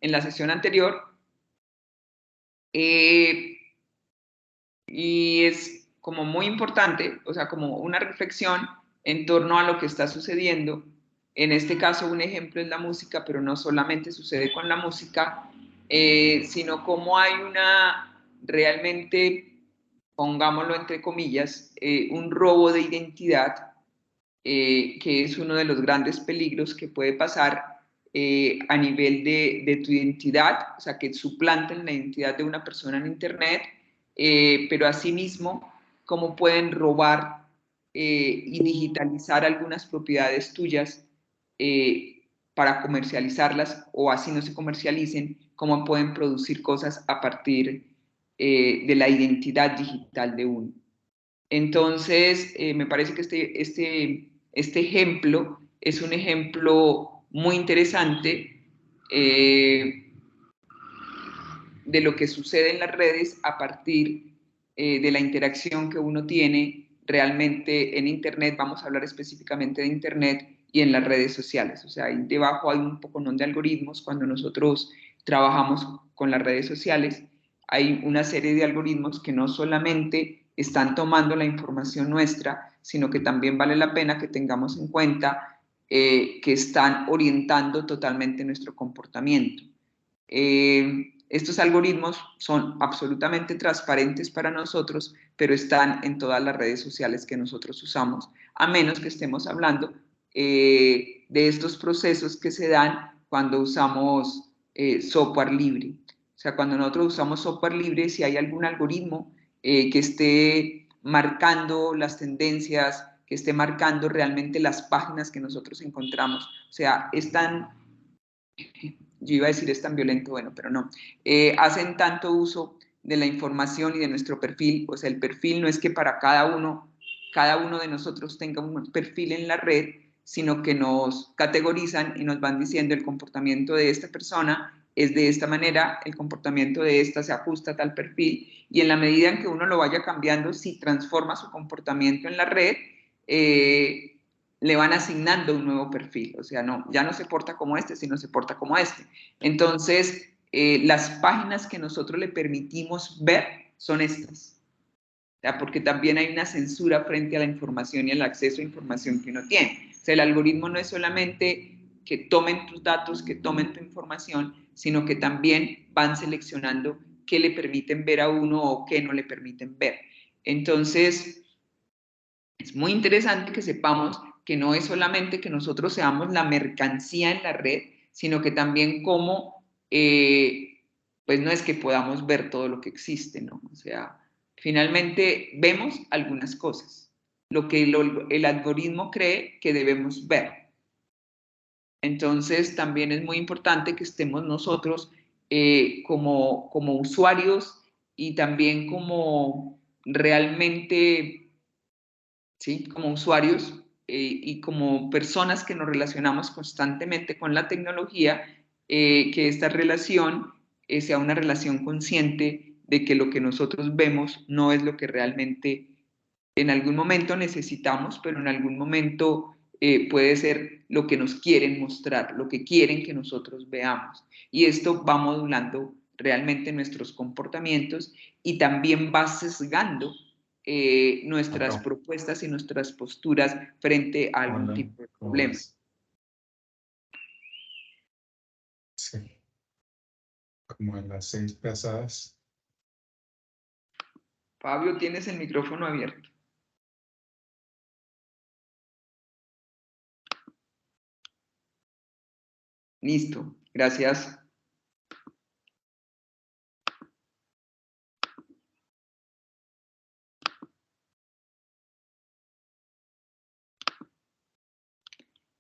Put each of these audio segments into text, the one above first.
en la sesión anterior. Y es como muy importante, o sea, como una reflexión en torno a lo que está sucediendo. En este caso, un ejemplo es la música, pero no solamente sucede con la música, sino como hay realmente, pongámoslo entre comillas, un robo de identidad, que es uno de los grandes peligros que puede pasar a nivel de tu identidad, o sea, que suplanten la identidad de una persona en Internet, pero asimismo, cómo pueden robar y digitalizar algunas propiedades tuyas para comercializarlas, o así no se comercialicen, cómo pueden producir cosas a partir de la identidad digital de uno. Entonces, me parece que este ejemplo es un ejemplo muy interesante de lo que sucede en las redes a partir de la interacción que uno tiene realmente en Internet. Vamos a hablar específicamente de Internet y en las redes sociales. O sea, ahí debajo hay un poconón de algoritmos. Cuando nosotros trabajamos con las redes sociales, hay una serie de algoritmos que no solamente están tomando la información nuestra, sino que también vale la pena que tengamos en cuenta que están orientando totalmente nuestro comportamiento. Estos algoritmos son absolutamente transparentes para nosotros, pero están en todas las redes sociales que nosotros usamos, a menos que estemos hablando de estos procesos que se dan cuando usamos software libre. O sea, cuando nosotros usamos software libre, si hay algún algoritmo que esté marcando las tendencias, que esté marcando realmente las páginas que nosotros encontramos, o sea, están, yo iba a decir es tan violento, bueno, pero no, hacen tanto uso de la información y de nuestro perfil. O sea, el perfil no es que para cada uno de nosotros tenga un perfil en la red, sino que nos categorizan y nos van diciendo el comportamiento de esta persona es de esta manera, el comportamiento de esta se ajusta a tal perfil, y en la medida en que uno lo vaya cambiando, si transforma su comportamiento en la red, le van asignando un nuevo perfil. O sea, no, ya no se porta como este, sino se porta como este. Entonces, las páginas que nosotros le permitimos ver son estas. O sea, porque también hay una censura frente a la información y al acceso a información que uno tiene. O sea, el algoritmo no es solamente que tomen tus datos, que tomen tu información, sino que también van seleccionando qué le permiten ver a uno o qué no le permiten ver. Entonces, es muy interesante que sepamos que no es solamente que nosotros seamos la mercancía en la red, sino que también como, pues no es que podamos ver todo lo que existe, ¿no? O sea, finalmente vemos algunas cosas, lo que el algoritmo cree que debemos ver. Entonces, también es muy importante que estemos nosotros como usuarios y también como realmente, ¿sí? Como usuarios y como personas que nos relacionamos constantemente con la tecnología, que esta relación sea una relación consciente de que lo que nosotros vemos no es lo que realmente en algún momento necesitamos, pero en algún momento puede ser lo que nos quieren mostrar, lo que quieren que nosotros veamos. Y esto va modulando realmente nuestros comportamientos y también va sesgando nuestras propuestas y nuestras posturas frente a algún Hola, tipo de ¿cómo problema. vas? Sí, como en las 6 pasadas. Fabio, tienes el micrófono abierto. Listo, gracias.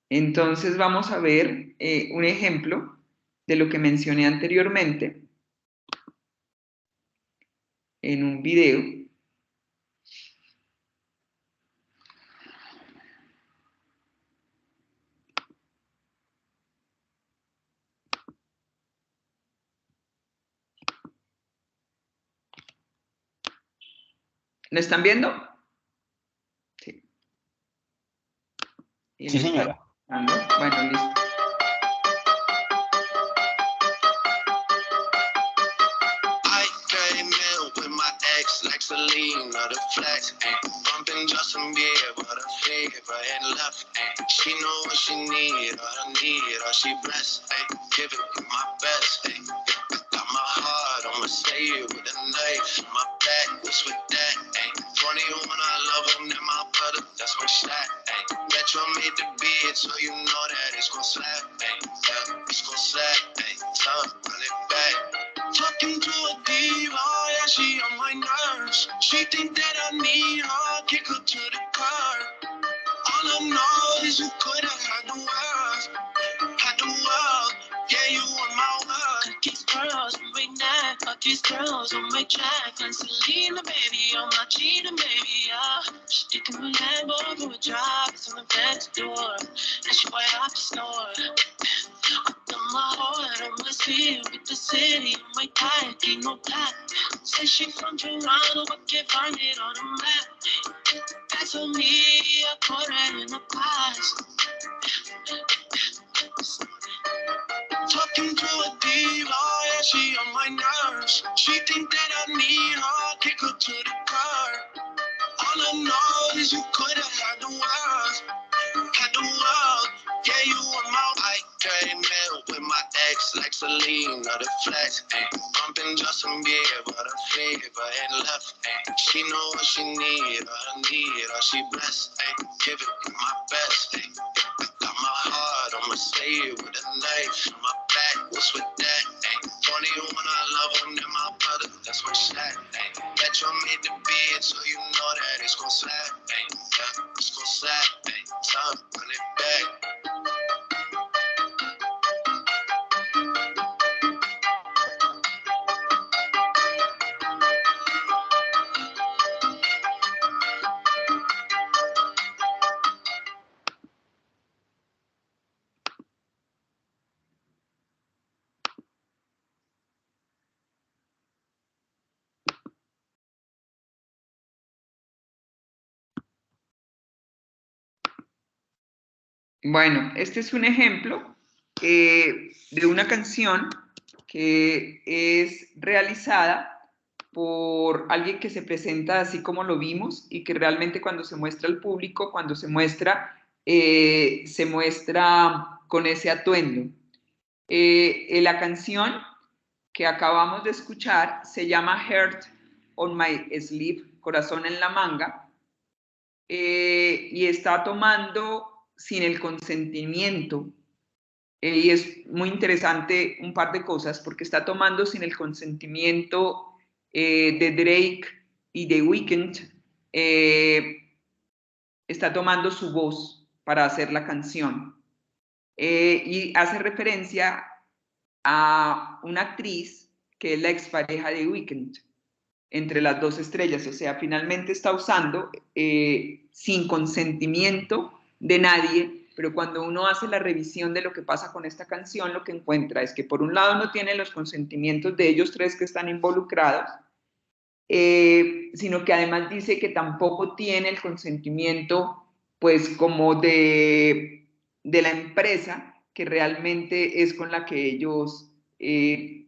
Entonces vamos a ver un ejemplo de lo que mencioné anteriormente en un video. ¿Lo están viendo? Sí. Sí, señora. Bueno, listo. of the flex, bumping Justin Bieber, her favorite and left, she know what she need, all she blessed, give it my best, got my heart, I'ma say it with a knife in my back, what's with that, 21, I love him, then my brother, that's my shot, Metro made the beat, so you know that it's gon' slap, yeah, it's gon' slap, time, run it back. Talking to a diva, yeah, she on my nerves. She think that I need her, kick her to the curb. All I know is you could have had the world, yeah, you on my world. These girls on my neck, got these girls on my track. Like Selena, baby, on my cheetah, baby, yeah. She taking my Lambo to a job, it's on the back door. And she white off the store. My heart on my sleeve with the city on my back, ain't no back. Say she from Toronto, but can't find it on the map. That's on me, I caught her in the past. Talking to a diva, yeah, she on my nerves. She think that I need her, kick her to the curb. All I know is you could have had the world, yeah, you on my. I came in with my ex like Selena, the flex, bumping Justin Bieber, her favorite and left, she know what she need, all she blessed, give it my best, got my heart, I'ma say it with a knife in my back, what's with that, 21, I love him, then my brother, that's my shot, Metro made the beat, so you know that it's gon' slap, yeah, it's gon' slap, time, run it back. Bueno, este es un ejemplo de una canción que es realizada por alguien que se presenta así como lo vimos y que realmente cuando se muestra al público, cuando se muestra con ese atuendo. La canción que acabamos de escuchar se llama Heart on My Sleeve, Corazón en la Manga, y está tomando sin el consentimiento, y es muy interesante un par de cosas, porque está tomando sin el consentimiento de Drake y de Weeknd, está tomando su voz para hacer la canción, y hace referencia a una actriz que es la expareja de Weeknd, entre las dos estrellas, o sea, finalmente está usando sin consentimiento de nadie, pero cuando uno hace la revisión de lo que pasa con esta canción, lo que encuentra es que por un lado no tiene los consentimientos de ellos tres que están involucrados, sino que además dice que tampoco tiene el consentimiento, pues, como de la empresa que realmente es con la que ellos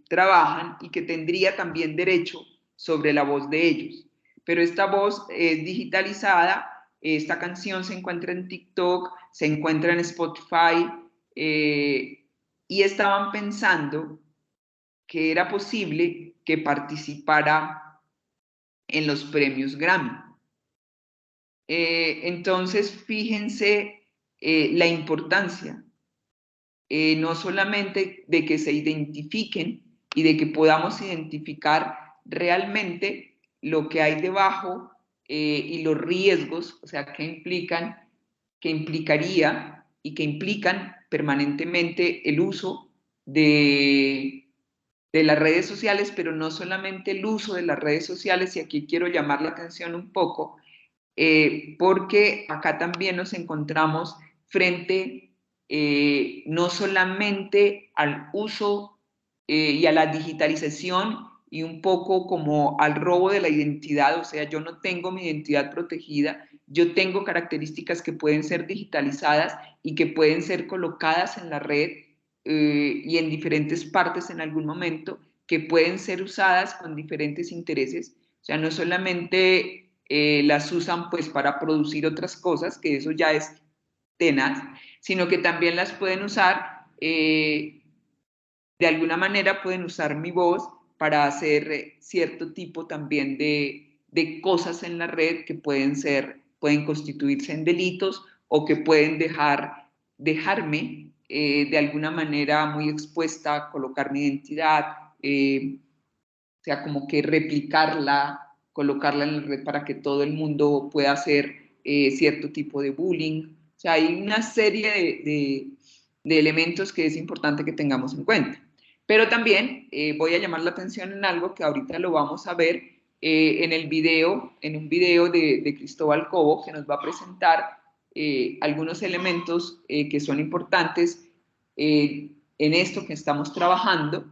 trabajan y que tendría también derecho sobre la voz de ellos. Pero esta voz es digitalizada, esta canción se encuentra en TikTok, se encuentra en Spotify, y estaban pensando que era posible que participara en los premios Grammy. Entonces, fíjense la importancia, no solamente de que se identifiquen y de que podamos identificar realmente lo que hay debajo y los riesgos, o sea, que implicaría y que implican permanentemente el uso de las redes sociales, pero no solamente el uso de las redes sociales, y aquí quiero llamar la atención un poco, porque acá también nos encontramos frente no solamente al uso y a la digitalización y un poco como al robo de la identidad, o sea, yo no tengo mi identidad protegida, yo tengo características que pueden ser digitalizadas y que pueden ser colocadas en la red y en diferentes partes en algún momento, que pueden ser usadas con diferentes intereses, o sea, no solamente las usan pues para producir otras cosas, que eso ya es tenaz, sino que también las pueden usar, de alguna manera pueden usar mi voz para hacer cierto tipo también de cosas en la red que pueden constituirse en delitos o que pueden dejarme de alguna manera muy expuesta, colocar mi identidad, o sea, como que replicarla, colocarla en la red para que todo el mundo pueda hacer cierto tipo de bullying. O sea, hay una serie de elementos que es importante que tengamos en cuenta. Pero también voy a llamar la atención en algo que ahorita lo vamos a ver en un video de Cristóbal Cobo, que nos va a presentar algunos elementos que son importantes en esto que estamos trabajando,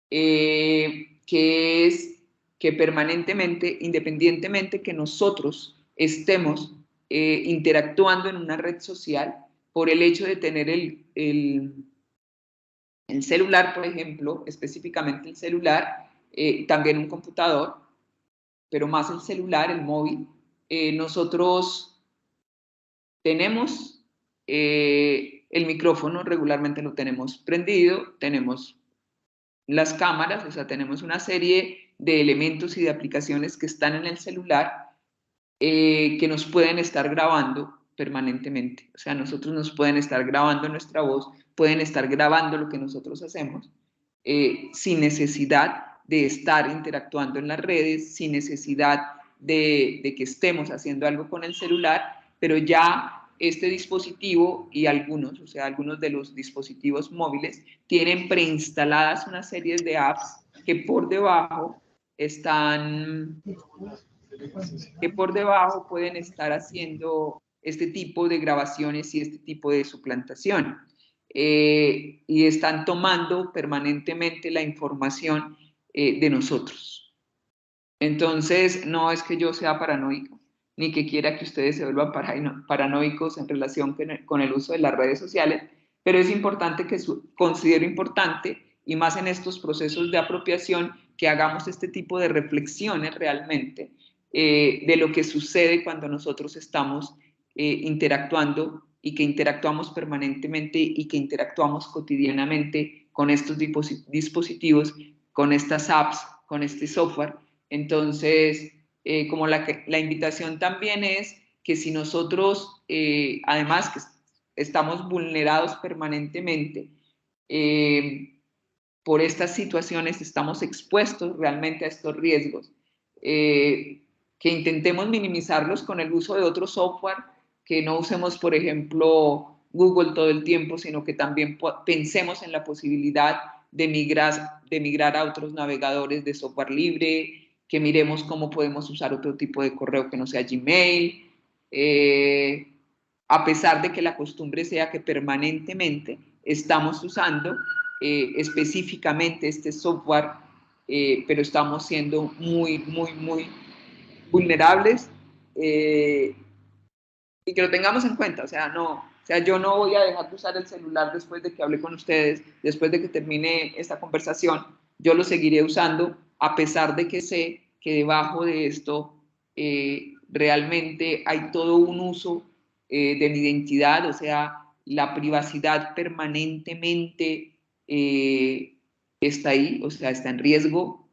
que es que permanentemente, independientemente que nosotros estemos interactuando en una red social, por el hecho de tener el celular, por ejemplo, específicamente el celular, también un computador, pero más el celular, el móvil, nosotros tenemos el micrófono, regularmente lo tenemos prendido, tenemos las cámaras, o sea, tenemos una serie de elementos y de aplicaciones que están en el celular que nos pueden estar grabando permanentemente. O sea, nosotros nos pueden estar grabando nuestra voz, pueden estar grabando lo que nosotros hacemos, sin necesidad de estar interactuando en las redes, sin necesidad de que estemos haciendo algo con el celular, pero ya este dispositivo y algunos, o sea, algunos de los dispositivos móviles tienen preinstaladas una serie de apps que por debajo pueden estar haciendo este tipo de grabaciones y este tipo de suplantación. Y están tomando permanentemente la información de nosotros. Entonces, no es que yo sea paranoico, ni que quiera que ustedes se vuelvan paranoicos en relación con el uso de las redes sociales, pero es importante considero importante, y más en estos procesos de apropiación, que hagamos este tipo de reflexiones realmente de lo que sucede cuando nosotros estamos interactuando y que interactuamos permanentemente y que interactuamos cotidianamente con estos dispositivos, con estas apps, con este software. Entonces, como la invitación también es que si nosotros, además que estamos vulnerados permanentemente por estas situaciones, estamos expuestos realmente a estos riesgos, que intentemos minimizarlos con el uso de otro software, que no usemos, por ejemplo, Google todo el tiempo, sino que también pensemos en la posibilidad de migrar a otros navegadores de software libre, que miremos cómo podemos usar otro tipo de correo que no sea Gmail, a pesar de que la costumbre sea que permanentemente estamos usando específicamente este software, pero estamos siendo muy, muy, muy vulnerables, y que lo tengamos en cuenta. O sea, yo no voy a dejar de usar el celular después de que hable con ustedes, después de que termine esta conversación. Yo lo seguiré usando a pesar de que sé que debajo de esto realmente hay todo un uso de mi identidad, o sea, la privacidad permanentemente está ahí, o sea, está en riesgo.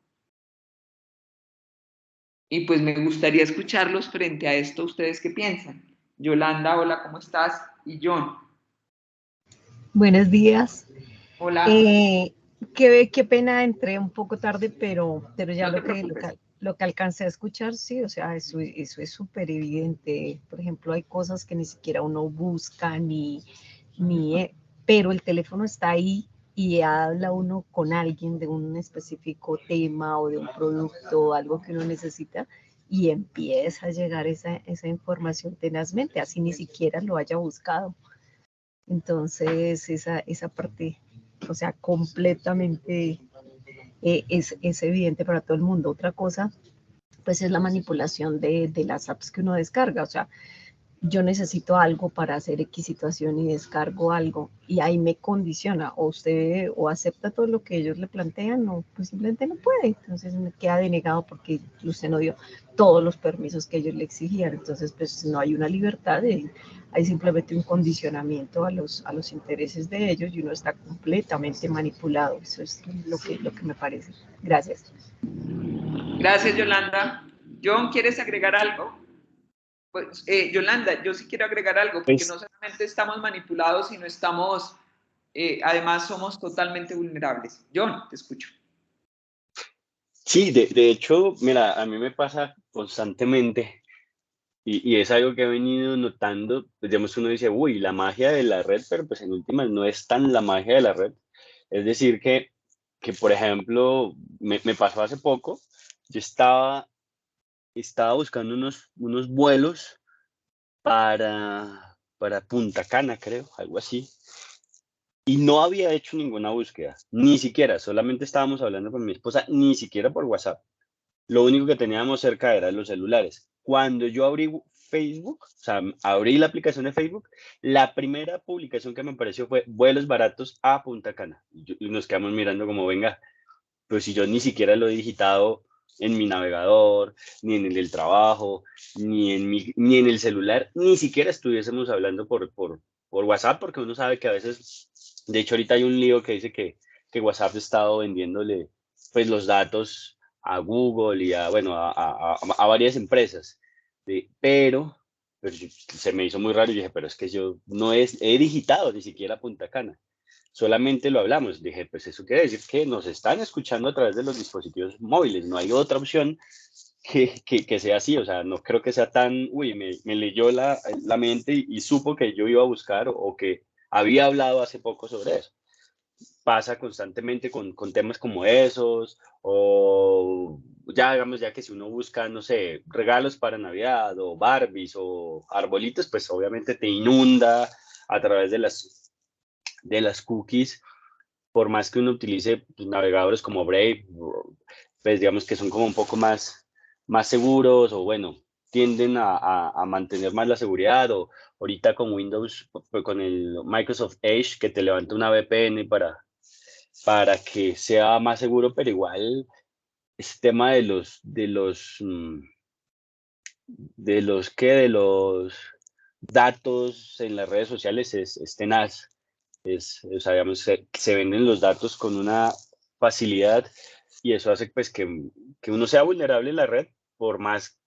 Y pues me gustaría escucharlos frente a esto. ¿Ustedes qué piensan? Yolanda, hola, ¿cómo estás? Y John. Buenos días. Hola. Qué pena, entré un poco tarde, pero ya No lo que alcancé a escuchar, sí, o sea, eso es súper evidente. Por ejemplo, hay cosas que ni siquiera uno busca, pero el teléfono está ahí y habla uno con alguien de un específico tema o de un producto, algo que uno necesita, y empieza a llegar esa información tenazmente, así ni siquiera lo haya buscado. Entonces, esa parte, o sea, completamente es evidente para todo el mundo. Otra cosa, pues es la manipulación de las apps que uno descarga. O sea, yo necesito algo para hacer X situación y descargo algo y ahí me condiciona, o usted o acepta todo lo que ellos le plantean o pues simplemente no puede, entonces me queda denegado porque usted no dio todos los permisos que ellos le exigían, entonces pues no hay una libertad, hay simplemente un condicionamiento a los intereses de ellos y uno está completamente manipulado, eso es lo que me parece. Gracias. Gracias, Yolanda. John, ¿quieres agregar algo? Pues, Yolanda, yo sí quiero agregar algo, porque Pues, no solamente estamos manipulados, sino estamos, además somos totalmente vulnerables. John, te escucho. sí, de hecho, mira, a mí me pasa constantemente y es algo que he venido notando, pues, digamos, uno dice, uy, la magia de la red, pero pues en últimas no es tan la magia de la red. Es decir, que por ejemplo, me pasó hace poco, yo estaba buscando unos vuelos para Punta Cana, creo, algo así. Y no había hecho ninguna búsqueda, ni siquiera, solamente estábamos hablando con mi esposa, ni siquiera por WhatsApp. Lo único que teníamos cerca eran los celulares. Cuando yo abrí Facebook, o sea, abrí la aplicación de Facebook, la primera publicación que me apareció fue vuelos baratos a Punta Cana. Y nos quedamos mirando como, venga, pues si yo ni siquiera lo he digitado en mi navegador, ni en el del trabajo, ni en el celular, ni siquiera estuviésemos hablando por WhatsApp, porque uno sabe que a veces, de hecho ahorita hay un lío que dice que WhatsApp ha estado vendiéndole pues los datos a Google y a, bueno, a varias empresas, pero se me hizo muy raro y dije, pero es que yo no he digitado ni siquiera Punta Cana. Solamente lo hablamos. Dije, pues eso quiere decir que nos están escuchando a través de los dispositivos móviles. No hay otra opción que sea así. O sea, no creo que sea tan, uy, me leyó la mente y supo que yo iba a buscar o que había hablado hace poco sobre eso. Pasa constantemente con temas como esos o ya digamos, ya que si uno busca, no sé, regalos para Navidad o Barbies o arbolitos, pues obviamente te inunda a través de las cookies, por más que uno utilice pues, navegadores como Brave, pues digamos que son como un poco más seguros o bueno, tienden a mantener más la seguridad o ahorita con Windows, con el Microsoft Edge que te levanta una VPN para que sea más seguro, pero igual este tema de los datos en las redes sociales es tenaz. O sea, digamos, se venden los datos con una facilidad y eso hace pues que uno sea vulnerable en la red, por más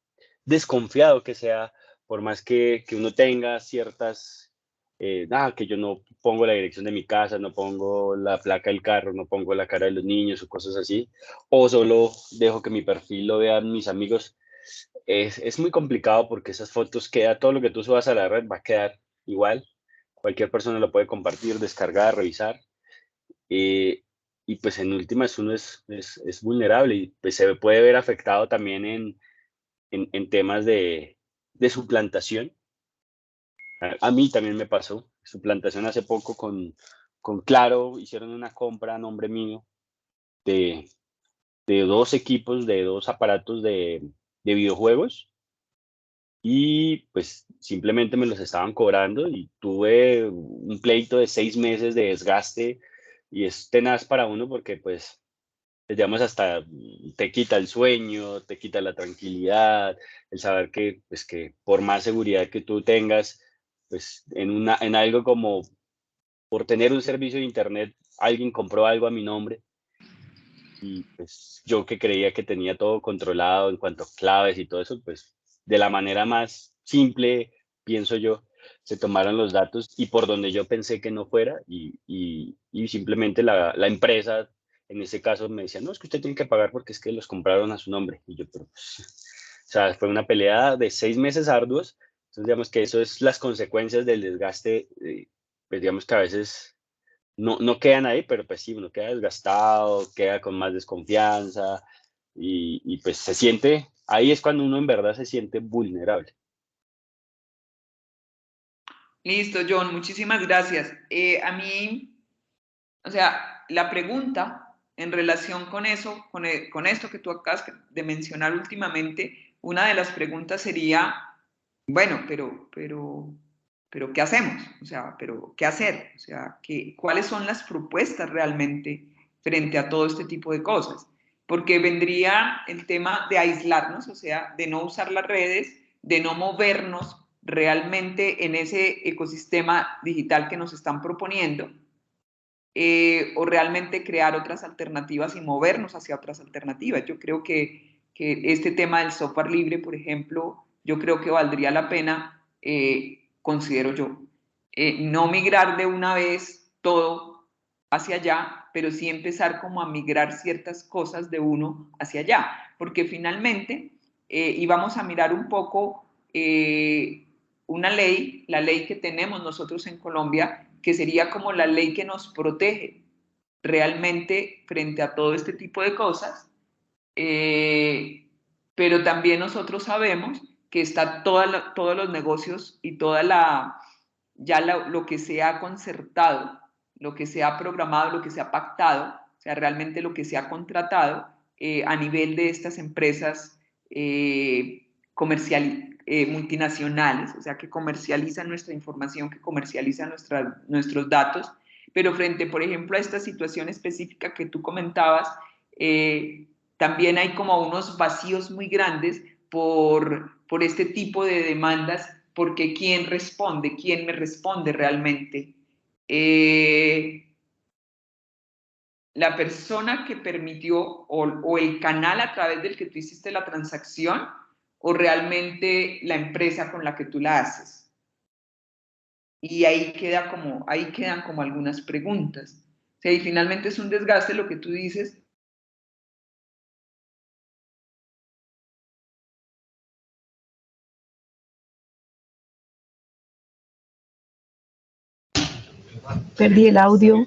desconfiado que sea, por más que uno tenga ciertas, que yo no pongo la dirección de mi casa, no pongo la placa del carro, no pongo la cara de los niños o cosas así, o solo dejo que mi perfil lo vean mis amigos. Es muy complicado porque esas fotos todo lo que tú subas a la red va a quedar igual. Cualquier persona lo puede compartir, descargar, revisar. Y pues en últimas uno es vulnerable y pues se puede ver afectado también en temas de suplantación. A mí también me pasó suplantación hace poco con Claro, hicieron una compra a nombre mío de, de 2 equipos, de 2 aparatos de videojuegos y pues simplemente me los estaban cobrando y tuve un pleito de 6 meses de desgaste y es tenaz para uno porque pues digamos hasta te quita el sueño, te quita la tranquilidad, el saber que pues que por más seguridad que tú tengas, pues en algo como por tener un servicio de internet, alguien compró algo a mi nombre y pues yo que creía que tenía todo controlado en cuanto a claves y todo eso, pues de la manera más simple, pienso yo, se tomaron los datos y por donde yo pensé que no fuera y simplemente la empresa, en ese caso me decía, no, es que usted tiene que pagar porque es que los compraron a su nombre. Y yo, pero pues, o sea, fue una pelea de 6 meses arduos. Entonces, digamos que eso es las consecuencias del desgaste, pues digamos que a veces no quedan ahí, pero pues sí, uno queda desgastado, queda con más desconfianza y pues se siente, ahí es cuando uno en verdad se siente vulnerable. Listo, John, muchísimas gracias. A mí, o sea, la pregunta en relación con eso, con esto que tú acabas de mencionar últimamente, una de las preguntas sería, bueno, pero ¿qué hacemos? O sea, pero ¿qué hacer? O sea, ¿cuáles son las propuestas realmente frente a todo este tipo de cosas? Porque vendría el tema de aislarnos, o sea, de no usar las redes, de no movernos realmente en ese ecosistema digital que nos están proponiendo, o realmente crear otras alternativas y movernos hacia otras alternativas. Yo creo que este tema del software libre, por ejemplo, yo creo que valdría la pena, considero yo, no migrar de una vez todo hacia allá, pero sí empezar como a migrar ciertas cosas de uno hacia allá, porque finalmente, y vamos a mirar un poco una ley, la ley que tenemos nosotros en Colombia, que sería como la ley que nos protege realmente frente a todo este tipo de cosas, pero también nosotros sabemos que está todos los negocios y lo que se ha concertado, lo que se ha programado, lo que se ha pactado, o sea, realmente lo que se ha contratado a nivel de estas empresas multinacionales, o sea, que comercializan nuestra información, que comercializan nuestros datos, pero frente, por ejemplo, a esta situación específica que tú comentabas, también hay como unos vacíos muy grandes por este tipo de demandas, porque ¿quién responde? ¿Quién me responde realmente? La persona que permitió o el canal a través del que tú hiciste la transacción o realmente la empresa con la que tú la haces. Y ahí quedan como algunas preguntas. O sea, y finalmente es un desgaste lo que tú dices. Perdí el audio.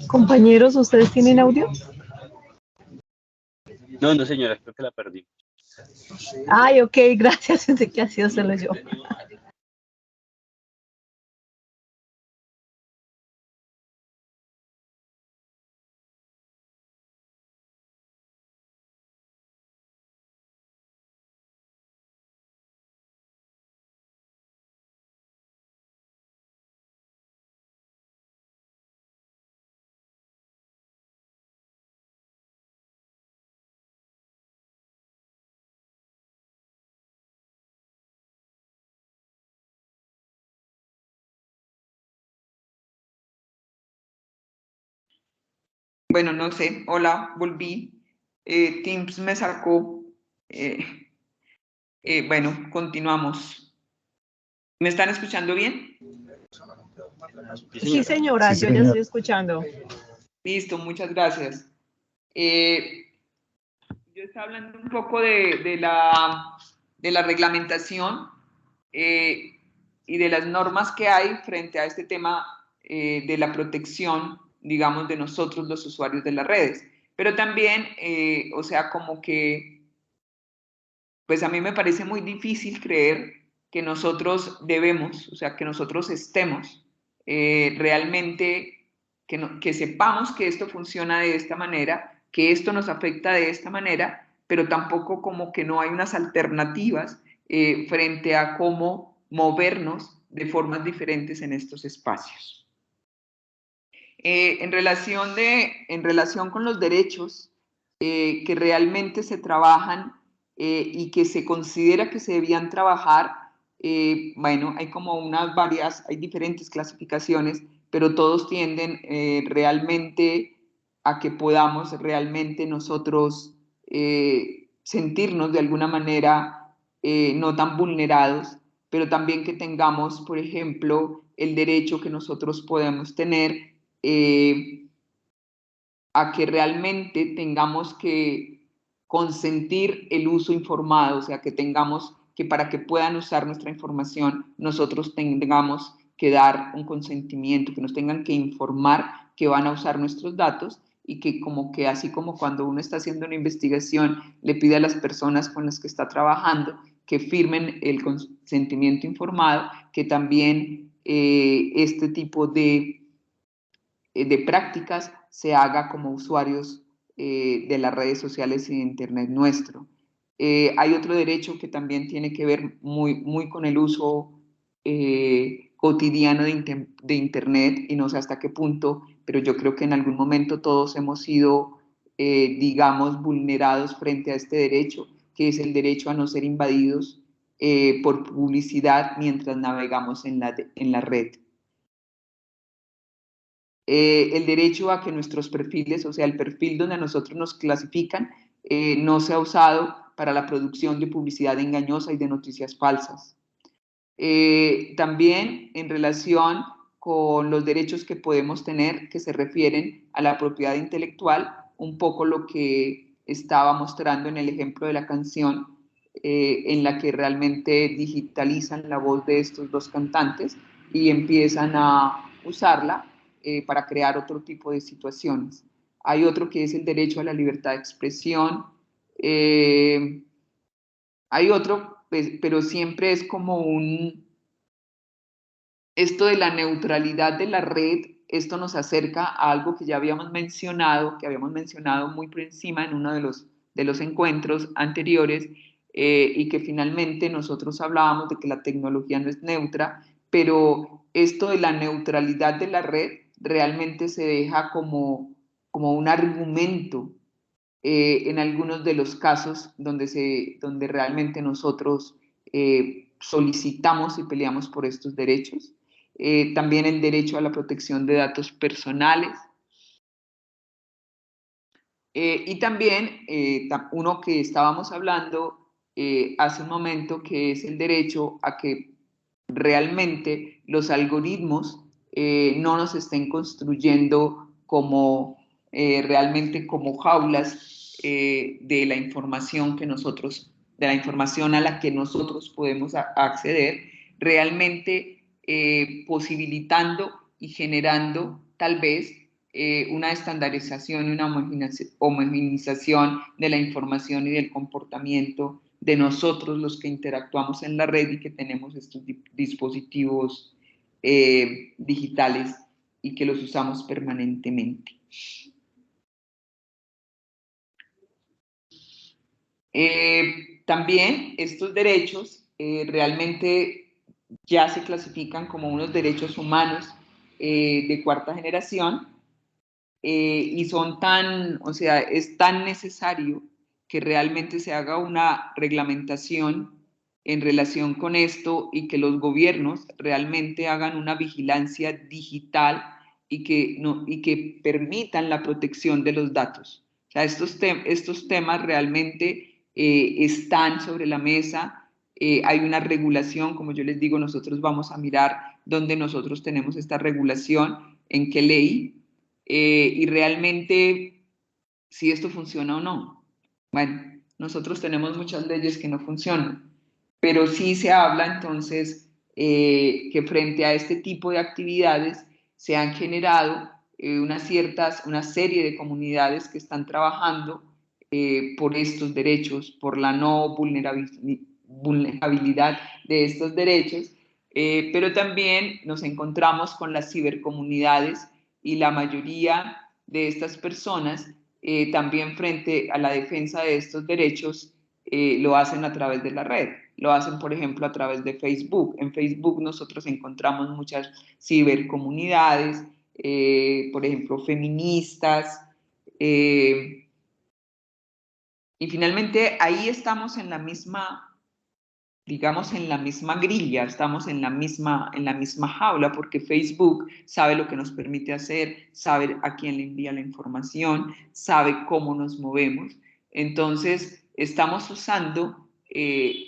Compañeros, ¿ustedes tienen audio? No, no, señora, creo que la perdí. Ay, ok, gracias. Pensé que ha sido solo yo. Bueno, no sé, hola, volví. Teams me sacó. Bueno, continuamos. ¿Me están escuchando bien? Sí, señora, Sí, yo ya señor. estoy escuchando. Listo, muchas gracias. Yo estaba hablando un poco de la reglamentación y de las normas que hay frente a este tema de la protección, digamos, de nosotros los usuarios de las redes. Pero también, o sea, como que, pues a mí me parece muy difícil creer que nosotros debemos, o sea, que nosotros estemos realmente, que sepamos que esto funciona de esta manera, que esto nos afecta de esta manera, pero tampoco como que no hay unas alternativas frente a cómo movernos de formas diferentes en estos espacios. En relación con los derechos que realmente se trabajan y que se considera que se debían trabajar, bueno, hay como hay diferentes clasificaciones, pero todos tienden realmente a que podamos realmente nosotros sentirnos de alguna manera no tan vulnerados, pero también que tengamos, por ejemplo, el derecho que nosotros podemos tener a que realmente tengamos que consentir el uso informado, o sea, que tengamos que para que puedan usar nuestra información, nosotros tengamos que dar un consentimiento, que nos tengan que informar que van a usar nuestros datos y que como que así como cuando uno está haciendo una investigación, le pide a las personas con las que está trabajando que firmen el consentimiento informado, que también este tipo de prácticas se haga como usuarios de las redes sociales y de Internet nuestro. Hay otro derecho que también tiene que ver muy con el uso cotidiano de Internet, y no sé hasta qué punto, pero yo creo que en algún momento todos hemos sido, digamos, vulnerados frente a este derecho, que es el derecho a no ser invadidos por publicidad mientras navegamos en la red. El derecho a que nuestros perfiles, o sea, el perfil donde a nosotros nos clasifican, no sea usado para la producción de publicidad engañosa y de noticias falsas. También en relación con los derechos que podemos tener que se refieren a la propiedad intelectual, un poco lo que estaba mostrando en el ejemplo de la canción, en la que realmente digitalizan la voz de estos dos cantantes y empiezan a usarla para crear otro tipo de situaciones. Hay otro que es el derecho a la libertad de expresión. Hay otro, pues, pero siempre es como esto de la neutralidad de la red, esto nos acerca a algo que ya habíamos mencionado, muy por encima en uno de los encuentros anteriores, y que finalmente nosotros hablábamos de que la tecnología no es neutra, pero esto de la neutralidad de la red realmente se deja como un argumento en algunos de los casos donde realmente nosotros solicitamos y peleamos por estos derechos. También el derecho a la protección de datos personales. Y también uno que estábamos hablando hace un momento, que es el derecho a que realmente los algoritmos no nos estén construyendo como realmente como jaulas de la información de la información a la que nosotros podemos acceder, realmente posibilitando y generando tal vez una estandarización y una homogenización de la información y del comportamiento de nosotros los que interactuamos en la red y que tenemos estos dispositivos digitales y que los usamos permanentemente. También estos derechos realmente ya se clasifican como unos derechos humanos de cuarta generación, y son o sea, es tan necesario que realmente se haga una reglamentación en relación con esto y que los gobiernos realmente hagan una vigilancia digital y que permitan la protección de los datos. O sea, estos temas realmente están sobre la mesa. Hay una regulación, como yo les digo, nosotros vamos a mirar dónde nosotros tenemos esta regulación, en qué ley, y realmente si esto funciona o no. Bueno, nosotros tenemos muchas leyes que no funcionan, pero sí se habla entonces que frente a este tipo de actividades se han generado una serie de comunidades que están trabajando por estos derechos, por la no vulnerabilidad de estos derechos, pero también nos encontramos con las cibercomunidades y la mayoría de estas personas también frente a la defensa de estos derechos lo hacen a través de la red. Lo hacen, por ejemplo, a través de Facebook. En Facebook nosotros encontramos muchas cibercomunidades, por ejemplo, feministas. Y finalmente ahí estamos en la misma, digamos, en la misma grilla, estamos en la misma jaula, porque Facebook sabe lo que nos permite hacer, sabe a quién le envía la información, sabe cómo nos movemos. Entonces, estamos usando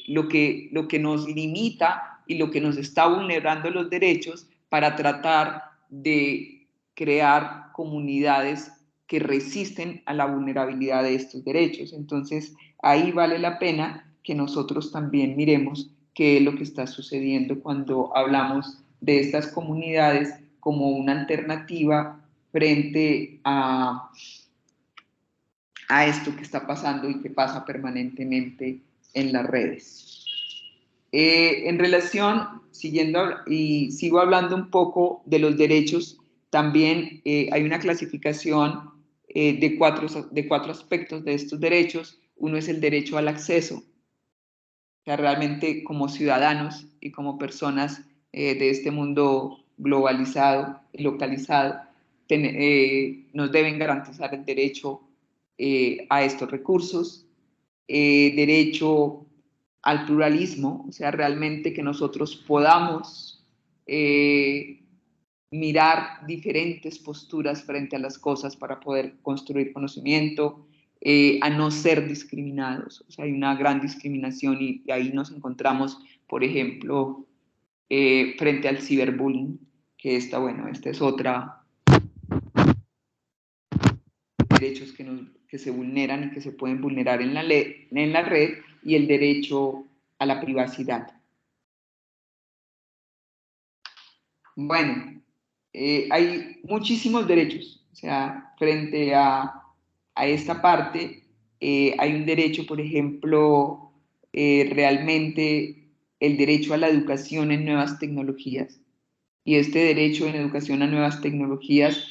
lo que nos limita y lo que nos está vulnerando los derechos para tratar de crear comunidades que resisten a la vulnerabilidad de estos derechos. Entonces, ahí vale la pena que nosotros también miremos qué es lo que está sucediendo cuando hablamos de estas comunidades como una alternativa frente a esto que está pasando y que pasa permanentemente en las redes. En relación, sigo hablando un poco de los derechos, también hay una clasificación de cuatro aspectos de estos derechos. Uno es el derecho al acceso. O sea, realmente como ciudadanos y como personas de este mundo globalizado y localizado, nos deben garantizar el derecho a estos recursos, derecho al pluralismo, o sea, realmente que nosotros podamos mirar diferentes posturas frente a las cosas para poder construir conocimiento, a no ser discriminados. O sea, hay una gran discriminación y ahí nos encontramos, por ejemplo, frente al ciberbullying, que este es otra derechos que se vulneran y que se pueden vulnerar en la red, y el derecho a la privacidad. Bueno, hay muchísimos derechos, o sea, frente a esta parte, hay un derecho, por ejemplo, realmente el derecho a la educación en nuevas tecnologías. Y este derecho en educación a nuevas tecnologías,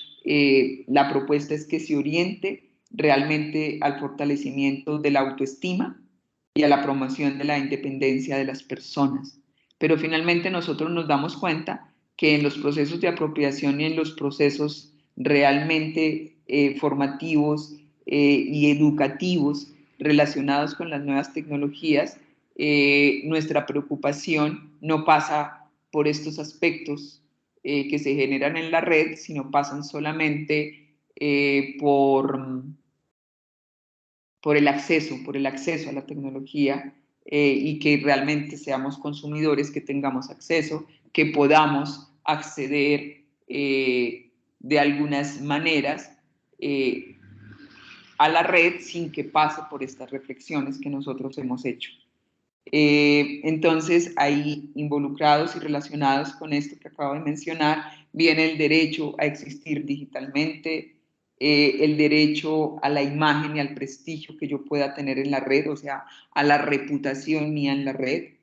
la propuesta es que se oriente realmente al fortalecimiento de la autoestima y a la promoción de la independencia de las personas. Pero finalmente nosotros nos damos cuenta que en los procesos de apropiación y en los procesos realmente formativos y educativos relacionados con las nuevas tecnologías, nuestra preocupación no pasa por estos aspectos que se generan en la red, sino pasan solamente por el acceso a la tecnología y que realmente seamos consumidores, que tengamos acceso, que podamos acceder de algunas maneras a la red sin que pase por estas reflexiones que nosotros hemos hecho. Entonces, ahí involucrados y relacionados con esto que acabo de mencionar, viene el derecho a existir digitalmente, el derecho a la imagen y al prestigio que yo pueda tener en la red, o sea, a la reputación mía en la red.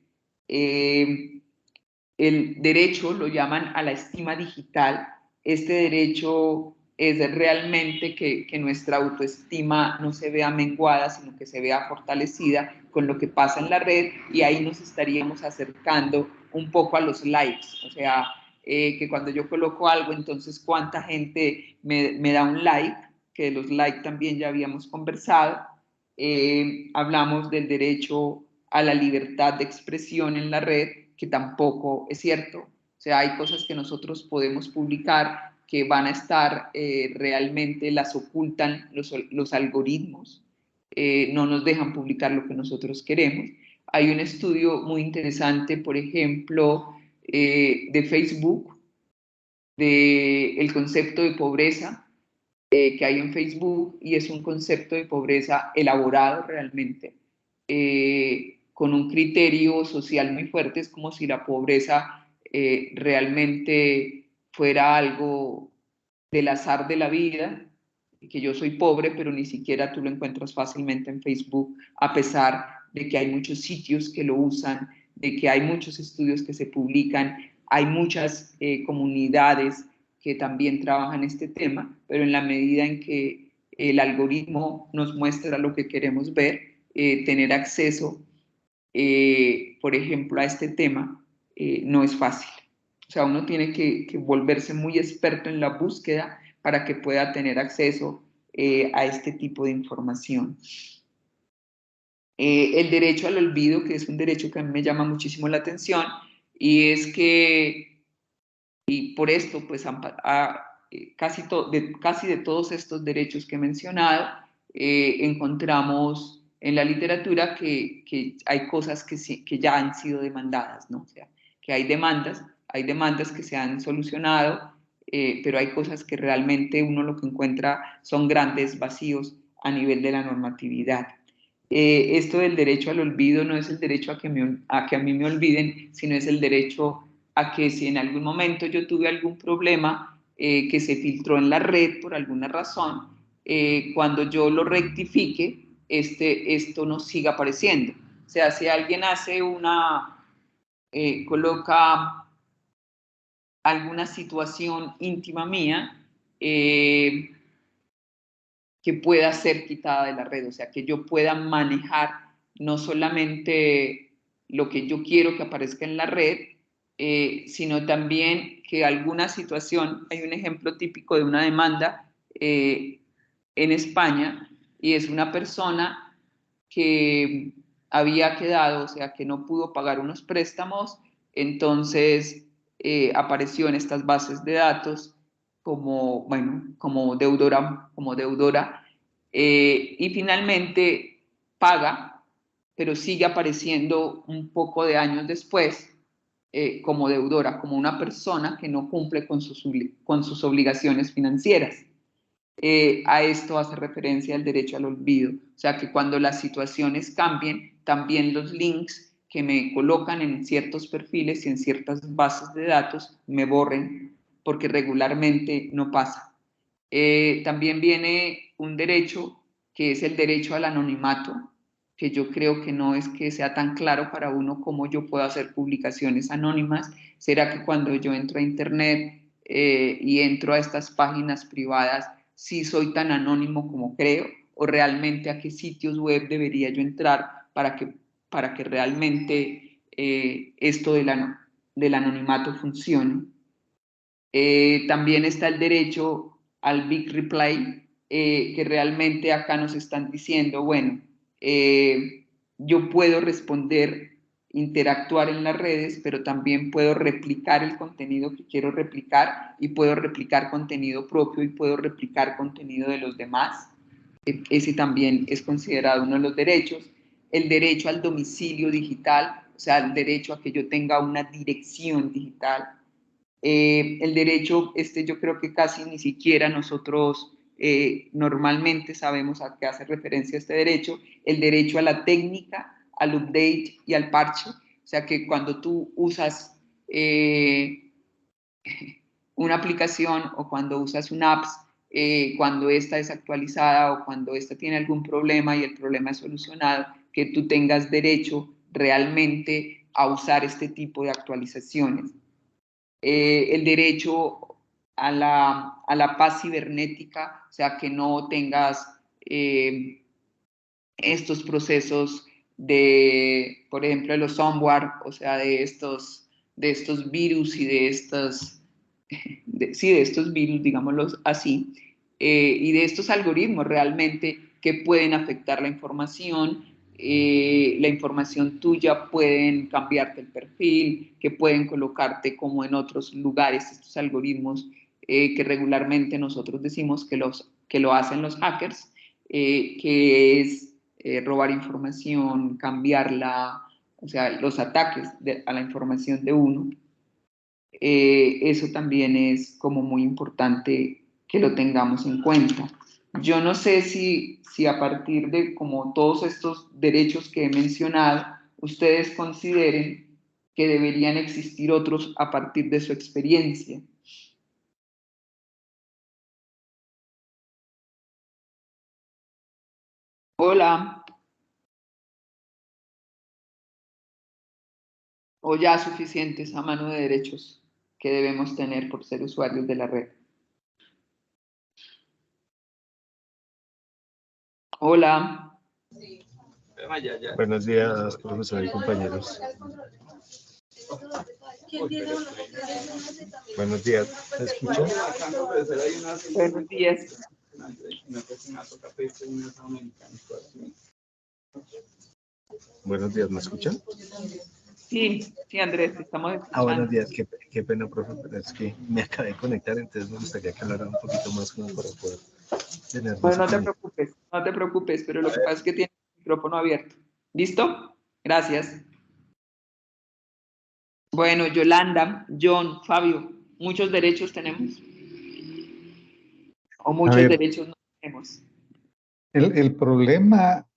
El derecho lo llaman a la estima digital. Este derecho es realmente que nuestra autoestima no se vea menguada, sino que se vea fortalecida con lo que pasa en la red, y ahí nos estaríamos acercando un poco a los likes, o sea, que cuando yo coloco algo, entonces cuánta gente me da un like, que de los likes también ya habíamos conversado. Hablamos del derecho a la libertad de expresión en la red, que tampoco es cierto. O sea, hay cosas que nosotros podemos publicar que van a estar realmente, las ocultan los algoritmos, no nos dejan publicar lo que nosotros queremos. Hay un estudio muy interesante, por ejemplo, de Facebook, del concepto de pobreza que hay en Facebook, y es un concepto de pobreza elaborado realmente, con un criterio social muy fuerte. Es como si la pobreza realmente fuera algo del azar de la vida, que yo soy pobre, pero ni siquiera tú lo encuentras fácilmente en Facebook, a pesar de que hay muchos sitios que lo usan, de que hay muchos estudios que se publican, hay muchas comunidades que también trabajan este tema, pero en la medida en que el algoritmo nos muestra lo que queremos ver, tener acceso, por ejemplo, a este tema, no es fácil. O sea, uno tiene que volverse muy experto en la búsqueda para que pueda tener acceso a este tipo de información. El derecho al olvido, que es un derecho que a mí me llama muchísimo la atención, y es que, y por esto, pues casi de todos estos derechos que he mencionado, encontramos en la literatura que hay cosas que ya han sido demandadas, ¿no? O sea, que hay demandas que se han solucionado, pero hay cosas que realmente uno lo que encuentra son grandes vacíos a nivel de la normatividad. Esto del derecho al olvido no es el derecho a que a mí me olviden, sino es el derecho a que si en algún momento yo tuve algún problema que se filtró en la red por alguna razón, cuando yo lo rectifique, esto no siga apareciendo. O sea, si alguien hace coloca alguna situación íntima mía, que pueda ser quitada de la red, o sea, que yo pueda manejar no solamente lo que yo quiero que aparezca en la red, sino también que alguna situación, hay un ejemplo típico de una demanda en España, y es una persona que había quedado, o sea, que no pudo pagar unos préstamos, entonces apareció en estas bases de datos como, bueno, como deudora, y finalmente paga, pero sigue apareciendo un poco de años después como deudora, como una persona que no cumple con sus obligaciones financieras. A esto hace referencia el derecho al olvido, o sea que cuando las situaciones cambien, también los links que me colocan en ciertos perfiles y en ciertas bases de datos me borren, porque regularmente no pasa. También viene un derecho que es el derecho al anonimato, que yo creo que no es que sea tan claro para uno cómo yo puedo hacer publicaciones anónimas. ¿Será que cuando yo entro a internet y entro a estas páginas privadas, sí soy tan anónimo como creo? ¿O realmente a qué sitios web debería yo entrar para que realmente esto del anonimato funcione? También está el derecho al big reply, que realmente acá nos están diciendo, bueno, yo puedo responder, interactuar en las redes, pero también puedo replicar el contenido que quiero replicar, y puedo replicar contenido propio y puedo replicar contenido de los demás. Ese también es considerado uno de los derechos. El derecho al domicilio digital, o sea, el derecho a que yo tenga una dirección digital. El derecho, yo creo que casi ni siquiera nosotros normalmente sabemos a qué hace referencia este derecho. El derecho a la técnica, al update y al parche. O sea que cuando tú usas una aplicación o cuando usas una app, cuando esta es actualizada o cuando esta tiene algún problema y el problema es solucionado, que tú tengas derecho realmente a usar este tipo de actualizaciones. El derecho a la paz cibernética, o sea, que no tengas estos procesos de, por ejemplo, de los software, o sea, de estos virus y de estos, sí, de estos virus, digámoslo así, y de estos algoritmos realmente que pueden afectar la información tuya, pueden cambiarte el perfil, que pueden colocarte como en otros lugares, estos algoritmos que regularmente nosotros decimos que lo hacen los hackers, que es robar información, cambiarla, o sea, los ataques a la información de uno. Eso también es como muy importante que lo tengamos en cuenta. Yo no sé si a partir de como todos estos derechos que he mencionado, ustedes consideren que deberían existir otros a partir de su experiencia. Hola. o ya suficientes a mano de derechos que debemos tener por ser usuarios de la red. Hola. Buenos días, profesor y compañeros. Buenos días, ¿me escuchan? Buenos días. Buenos días, ¿me escuchan? Sí, sí, Andrés, te estamos escuchando. Buenos días, qué pena, profe, pero es que me acabé de conectar, entonces me gustaría que hablara un poquito más como para poder tener Bueno, no te básicamente. preocupes, pero lo que pasa es que tienes el micrófono abierto. ¿Listo? Gracias. Bueno, Yolanda, John, Fabio, muchos derechos tenemos. O A muchos ver, derechos no tenemos. el problema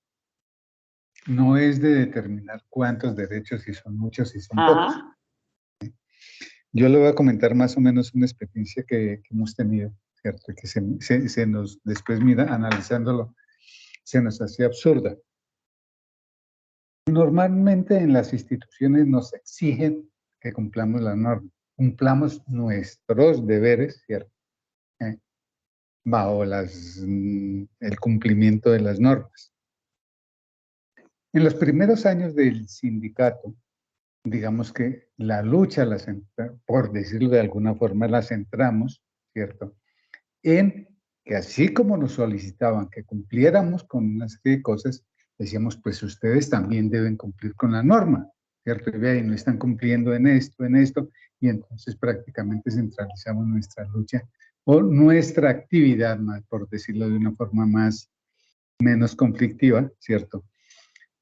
no es de determinar cuántos derechos, si son muchos, si son pocos. Ajá. Yo le voy a comentar más o menos una experiencia que hemos tenido, ¿cierto? Que se nos, después mira, analizándolo, se nos hacía absurda. Normalmente en las instituciones nos exigen que cumplamos las normas, cumplamos nuestros deberes, ¿cierto? Bajo el cumplimiento de las normas. En los primeros años del sindicato, digamos que la lucha, por decirlo de alguna forma, la centramos, ¿cierto? En que así como nos solicitaban que cumpliéramos con una serie de cosas, decíamos, pues ustedes también deben cumplir con la norma, ¿cierto? Y vean, no están cumpliendo en esto, y entonces prácticamente centralizamos nuestra lucha o nuestra actividad, por decirlo de una forma menos conflictiva, ¿cierto?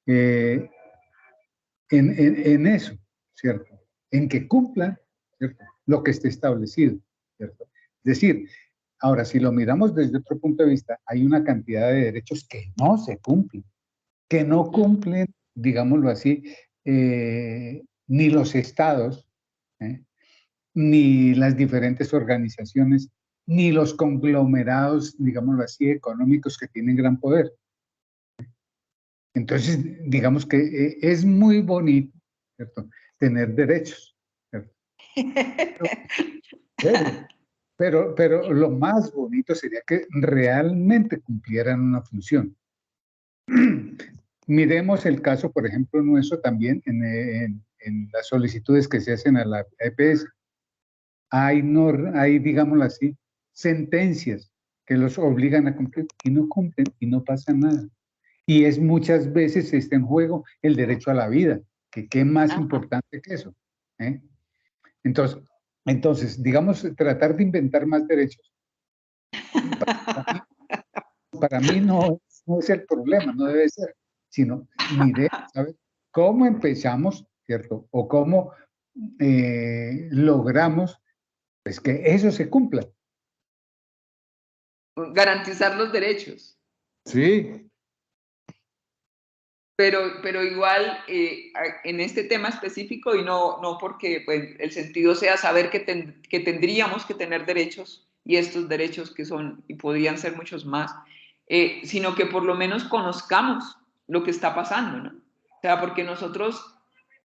En eso, ¿cierto? En que cumplan, ¿cierto? Lo que esté establecido, ¿cierto? Es decir, ahora, si lo miramos desde otro punto de vista, hay una cantidad de derechos que no se cumplen, que no cumplen, digámoslo así, ni los estados, ni las diferentes organizaciones, ni los conglomerados, digámoslo así, económicos que tienen gran poder. Entonces, digamos que es muy bonito, ¿cierto? Tener derechos, ¿cierto? Pero lo más bonito sería que realmente cumplieran una función. Miremos el caso, por ejemplo, nuestro también en las solicitudes que se hacen a la EPS. Hay, digámoslo así, sentencias que los obligan a cumplir y no cumplen y no pasa nada. Y es muchas veces está en juego el derecho a la vida, que qué más importante que eso. ¿eh? Entonces, digamos, tratar de inventar más derechos, para mí no es el problema, no debe ser, sino mire, ¿sabes? ¿Cómo empezamos, cierto? O cómo logramos pues, que eso se cumpla. Garantizar los derechos. Sí. Pero igual en este tema específico y no porque pues, el sentido sea saber que tendríamos que tener derechos y estos derechos que son y podrían ser muchos más, sino que por lo menos conozcamos lo que está pasando, ¿no? O sea, porque nosotros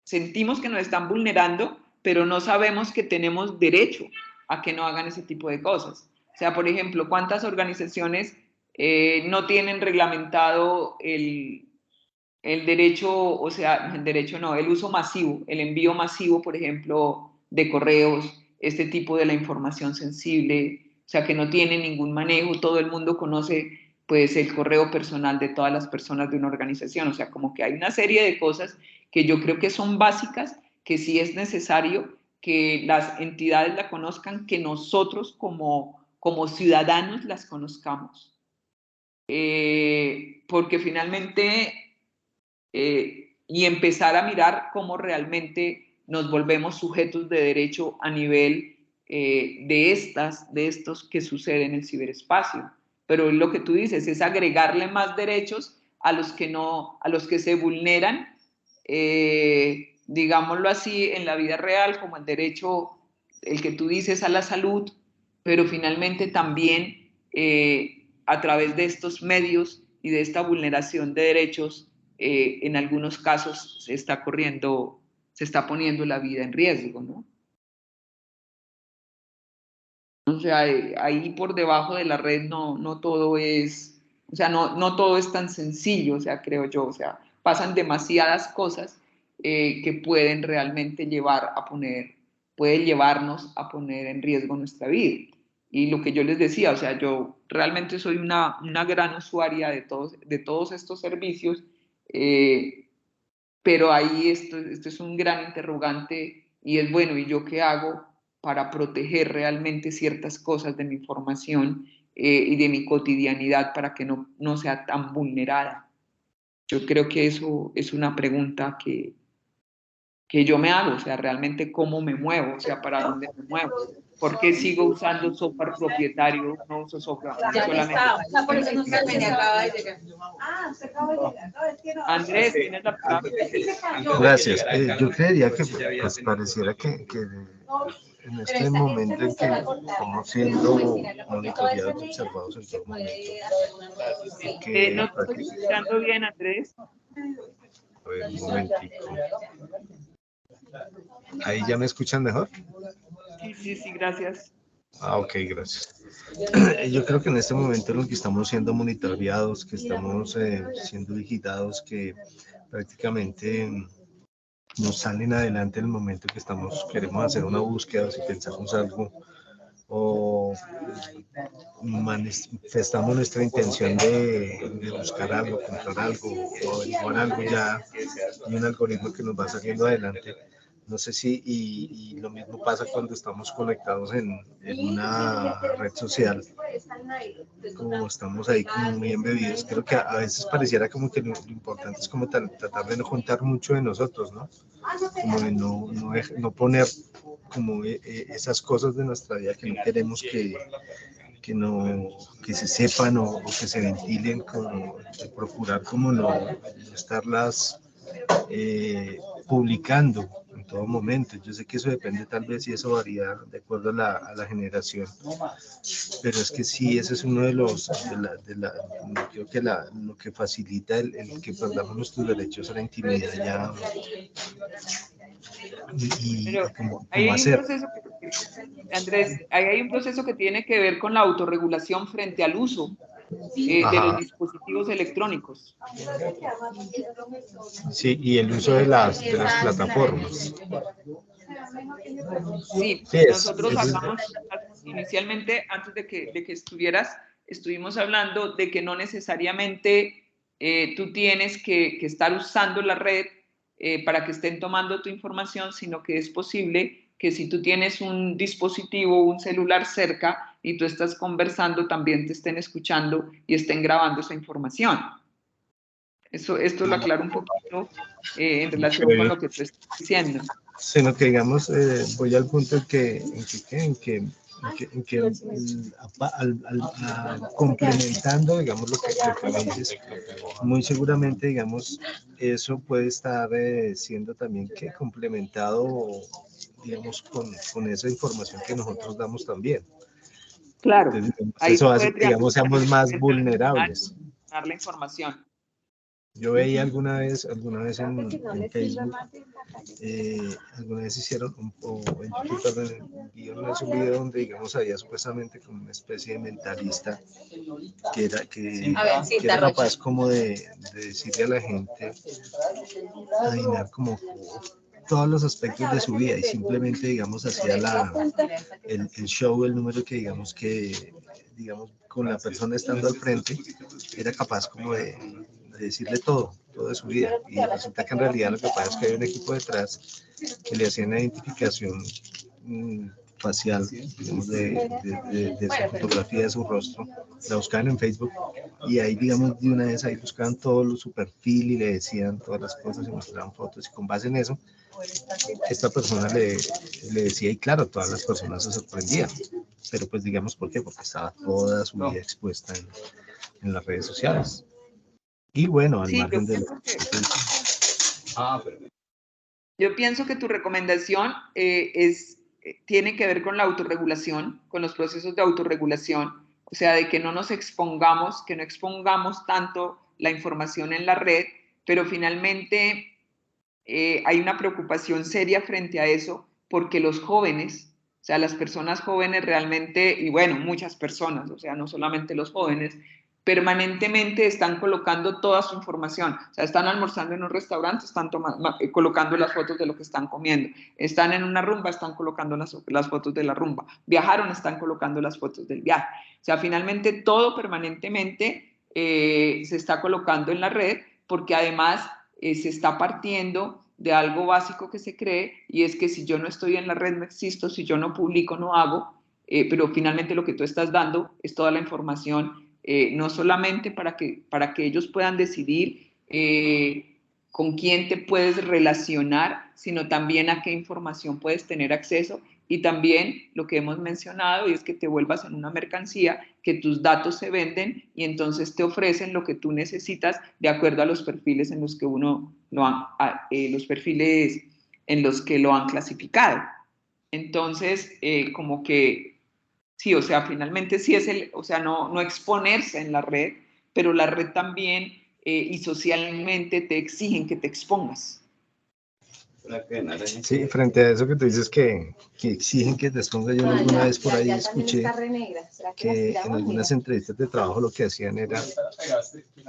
sentimos que nos están vulnerando, pero no sabemos que tenemos derecho a que no hagan ese tipo de cosas. O sea, por ejemplo, ¿cuántas organizaciones no tienen reglamentado el derecho, o sea, el derecho no, el uso masivo, el envío masivo, por ejemplo, de correos, este tipo de la información sensible, o sea, que no tiene ningún manejo, todo el mundo conoce pues el correo personal de todas las personas de una organización, o sea, como que hay una serie de cosas que yo creo que son básicas, que sí es necesario que las entidades la conozcan, que nosotros como ciudadanos las conozcamos. Porque finalmente y empezar a mirar cómo realmente nos volvemos sujetos de derecho a nivel de estos que suceden en el ciberespacio. Pero lo que tú dices es agregarle más derechos a los que no, a los que se vulneran, digámoslo así, en la vida real, como el derecho, el que tú dices a la salud, pero finalmente también a través de estos medios y de esta vulneración de derechos en algunos casos se está corriendo se está poniendo la vida en riesgo, ¿no? O sea, ahí por debajo de la red no todo es, o sea, no todo es tan sencillo, o sea, creo yo, o sea, pasan demasiadas cosas que pueden realmente puede llevarnos a poner en riesgo nuestra vida. Y lo que yo les decía, o sea, yo realmente soy una gran usuaria de todos estos servicios, pero ahí esto es un gran interrogante y es bueno, ¿y yo qué hago para proteger realmente ciertas cosas de mi información y de mi cotidianidad para que no sea tan vulnerada? Yo creo que eso es una pregunta que yo me hago, o sea, realmente cómo me muevo, o sea, para dónde me muevo. ¿Por qué sigo usando software propietario? No uso software solamente. Por eso no se me acaba de llegar. Ah, se acaba de llegar. Andrés, tienes la palabra. Gracias. Yo creería que pues, pareciera que en este momento en que estamos siendo monitoreados y observados en todo momento, que No te estoy escuchando bien, Andrés. a ver, un momentico. ¿Ahí ya me escuchan mejor? Sí, gracias. Ah, ok, gracias. Yo creo que en este momento en el que estamos siendo monitoreados, que estamos siendo vigilados, que prácticamente nos salen adelante en el momento que queremos hacer una búsqueda, o si pensamos algo, o manifestamos nuestra intención de buscar algo, comprar algo, o averiguar algo, ya hay un algoritmo que nos va saliendo adelante. No sé si, y lo mismo pasa cuando estamos conectados en una red social, como estamos ahí como muy embebidos. Creo que a veces pareciera como que lo importante es como tratar de no contar mucho de nosotros, ¿no? Como de no poner como esas cosas de nuestra vida que no queremos que se sepan o que se ventilen, como de procurar como no estarlas publicando en todo momento. Yo sé que eso depende tal vez y eso varía de acuerdo a la generación, pero es que sí, ese es uno de creo que lo que facilita el que perdamos nuestros derechos a la intimidad ya y Pero cómo ahí hay un hacer. proceso Andrés, ahí hay un proceso que tiene que ver con la autorregulación frente al uso de los dispositivos electrónicos. Sí, y el uso de las plataformas. Sí, Sí, nosotros hablamos inicialmente, antes de que estuvieras, estuvimos hablando de que no necesariamente tú tienes que estar usando la red para que estén tomando tu información, sino que es posible que si tú tienes un dispositivo, un celular cerca y tú estás conversando, también te estén escuchando y estén grabando esa información. Esto lo aclaro un poquito en relación con lo que tú estás diciendo. Sino que digamos, voy al punto en que complementando, digamos, lo que me dices, muy seguramente, digamos, eso puede estar siendo también que complementado, digamos, con esa información que nosotros damos también. Claro. Entonces, Ahí eso se hace puede que, digamos, seamos más vulnerables. dar la información. Yo veía alguna vez en Facebook, alguna vez hicieron, o en YouTube, perdón, un video donde, digamos, había supuestamente como una especie de mentalista que era capaz como de decirle a la gente, adivinar como todos los aspectos de su vida y simplemente, digamos, hacía el show, el número que, digamos, con la persona estando al frente, era capaz como de decirle todo de su vida. Y resulta que en realidad lo que pasa es que hay un equipo detrás que le hacía una identificación facial, digamos, de su fotografía, de su rostro, la buscaban en Facebook y ahí, digamos, de una vez ahí buscaban todo su perfil y le decían todas las cosas y mostraban fotos y con base en eso, esta persona le decía y claro, todas las personas se sorprendían, pero pues digamos, ¿por qué? Porque estaba toda su vida expuesta en las redes sociales. Y bueno, al margen de yo pienso que tu recomendación tiene que ver con la autorregulación, con los procesos de autorregulación, o sea, de que no nos expongamos, que no expongamos tanto la información en la red, pero finalmente hay una preocupación seria frente a eso, porque los jóvenes, o sea, las personas jóvenes realmente, y bueno, muchas personas, o sea, no solamente los jóvenes, permanentemente están colocando toda su información. O sea, están almorzando en un restaurante, están colocando las fotos de lo que están comiendo. Están en una rumba, están colocando las fotos de la rumba. Viajaron, están colocando las fotos del viaje. O sea, finalmente todo permanentemente se está colocando en la red, porque además se está partiendo de algo básico que se cree, y es que si yo no estoy en la red no existo, si yo no publico no hago, pero finalmente lo que tú estás dando es toda la información, no solamente para que ellos puedan decidir con quién te puedes relacionar, sino también a qué información puedes tener acceso, y también lo que hemos mencionado, y es que te vuelvas en una mercancía, que tus datos se venden y entonces te ofrecen lo que tú necesitas de acuerdo a los perfiles en los que los perfiles en los que lo han clasificado. Entonces, como que sí, o sea, finalmente sí es o sea, no exponerse en la red, pero la red también y socialmente te exigen que te expongas. Sí, frente a eso que tú dices que exigen que te expongas, yo alguna vez por ahí escuché que en algunas entrevistas de trabajo lo que hacían era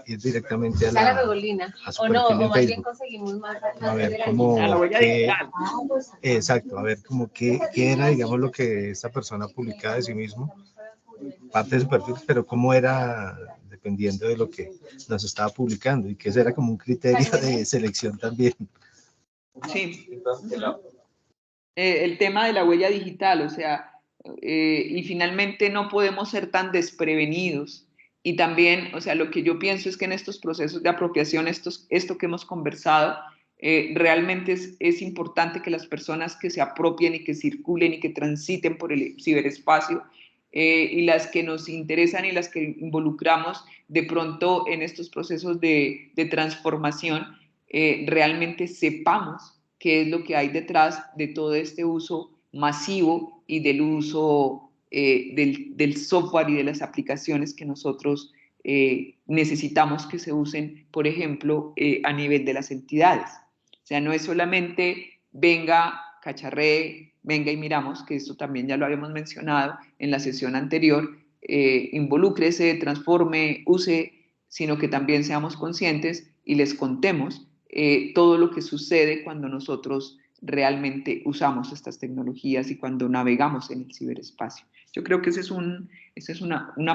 ir directamente a su perfil en Facebook, a ver cómo exacto, a ver como qué era, digamos, lo que esta persona publicaba de sí mismo, parte de su perfil, pero cómo era dependiendo de lo que nos estaba publicando, y que ese era como un criterio de selección también. Sí. El tema de la huella digital, o sea, y finalmente no podemos ser tan desprevenidos. Y también, o sea, lo que yo pienso es que en estos procesos de apropiación, esto que hemos conversado, realmente es importante que las personas que se apropien y que circulen y que transiten por el ciberespacio, y las que nos interesan y las que involucramos de pronto en estos procesos de transformación, realmente sepamos qué es lo que hay detrás de todo este uso masivo y del uso del software y de las aplicaciones que nosotros necesitamos que se usen, por ejemplo, a nivel de las entidades. O sea, no es solamente venga, cacharree, venga y miramos, que esto también ya lo habíamos mencionado en la sesión anterior, involúcrese, transforme, use, sino que también seamos conscientes y les contemos todo lo que sucede cuando nosotros realmente usamos estas tecnologías y cuando navegamos en el ciberespacio. Yo creo que esa es una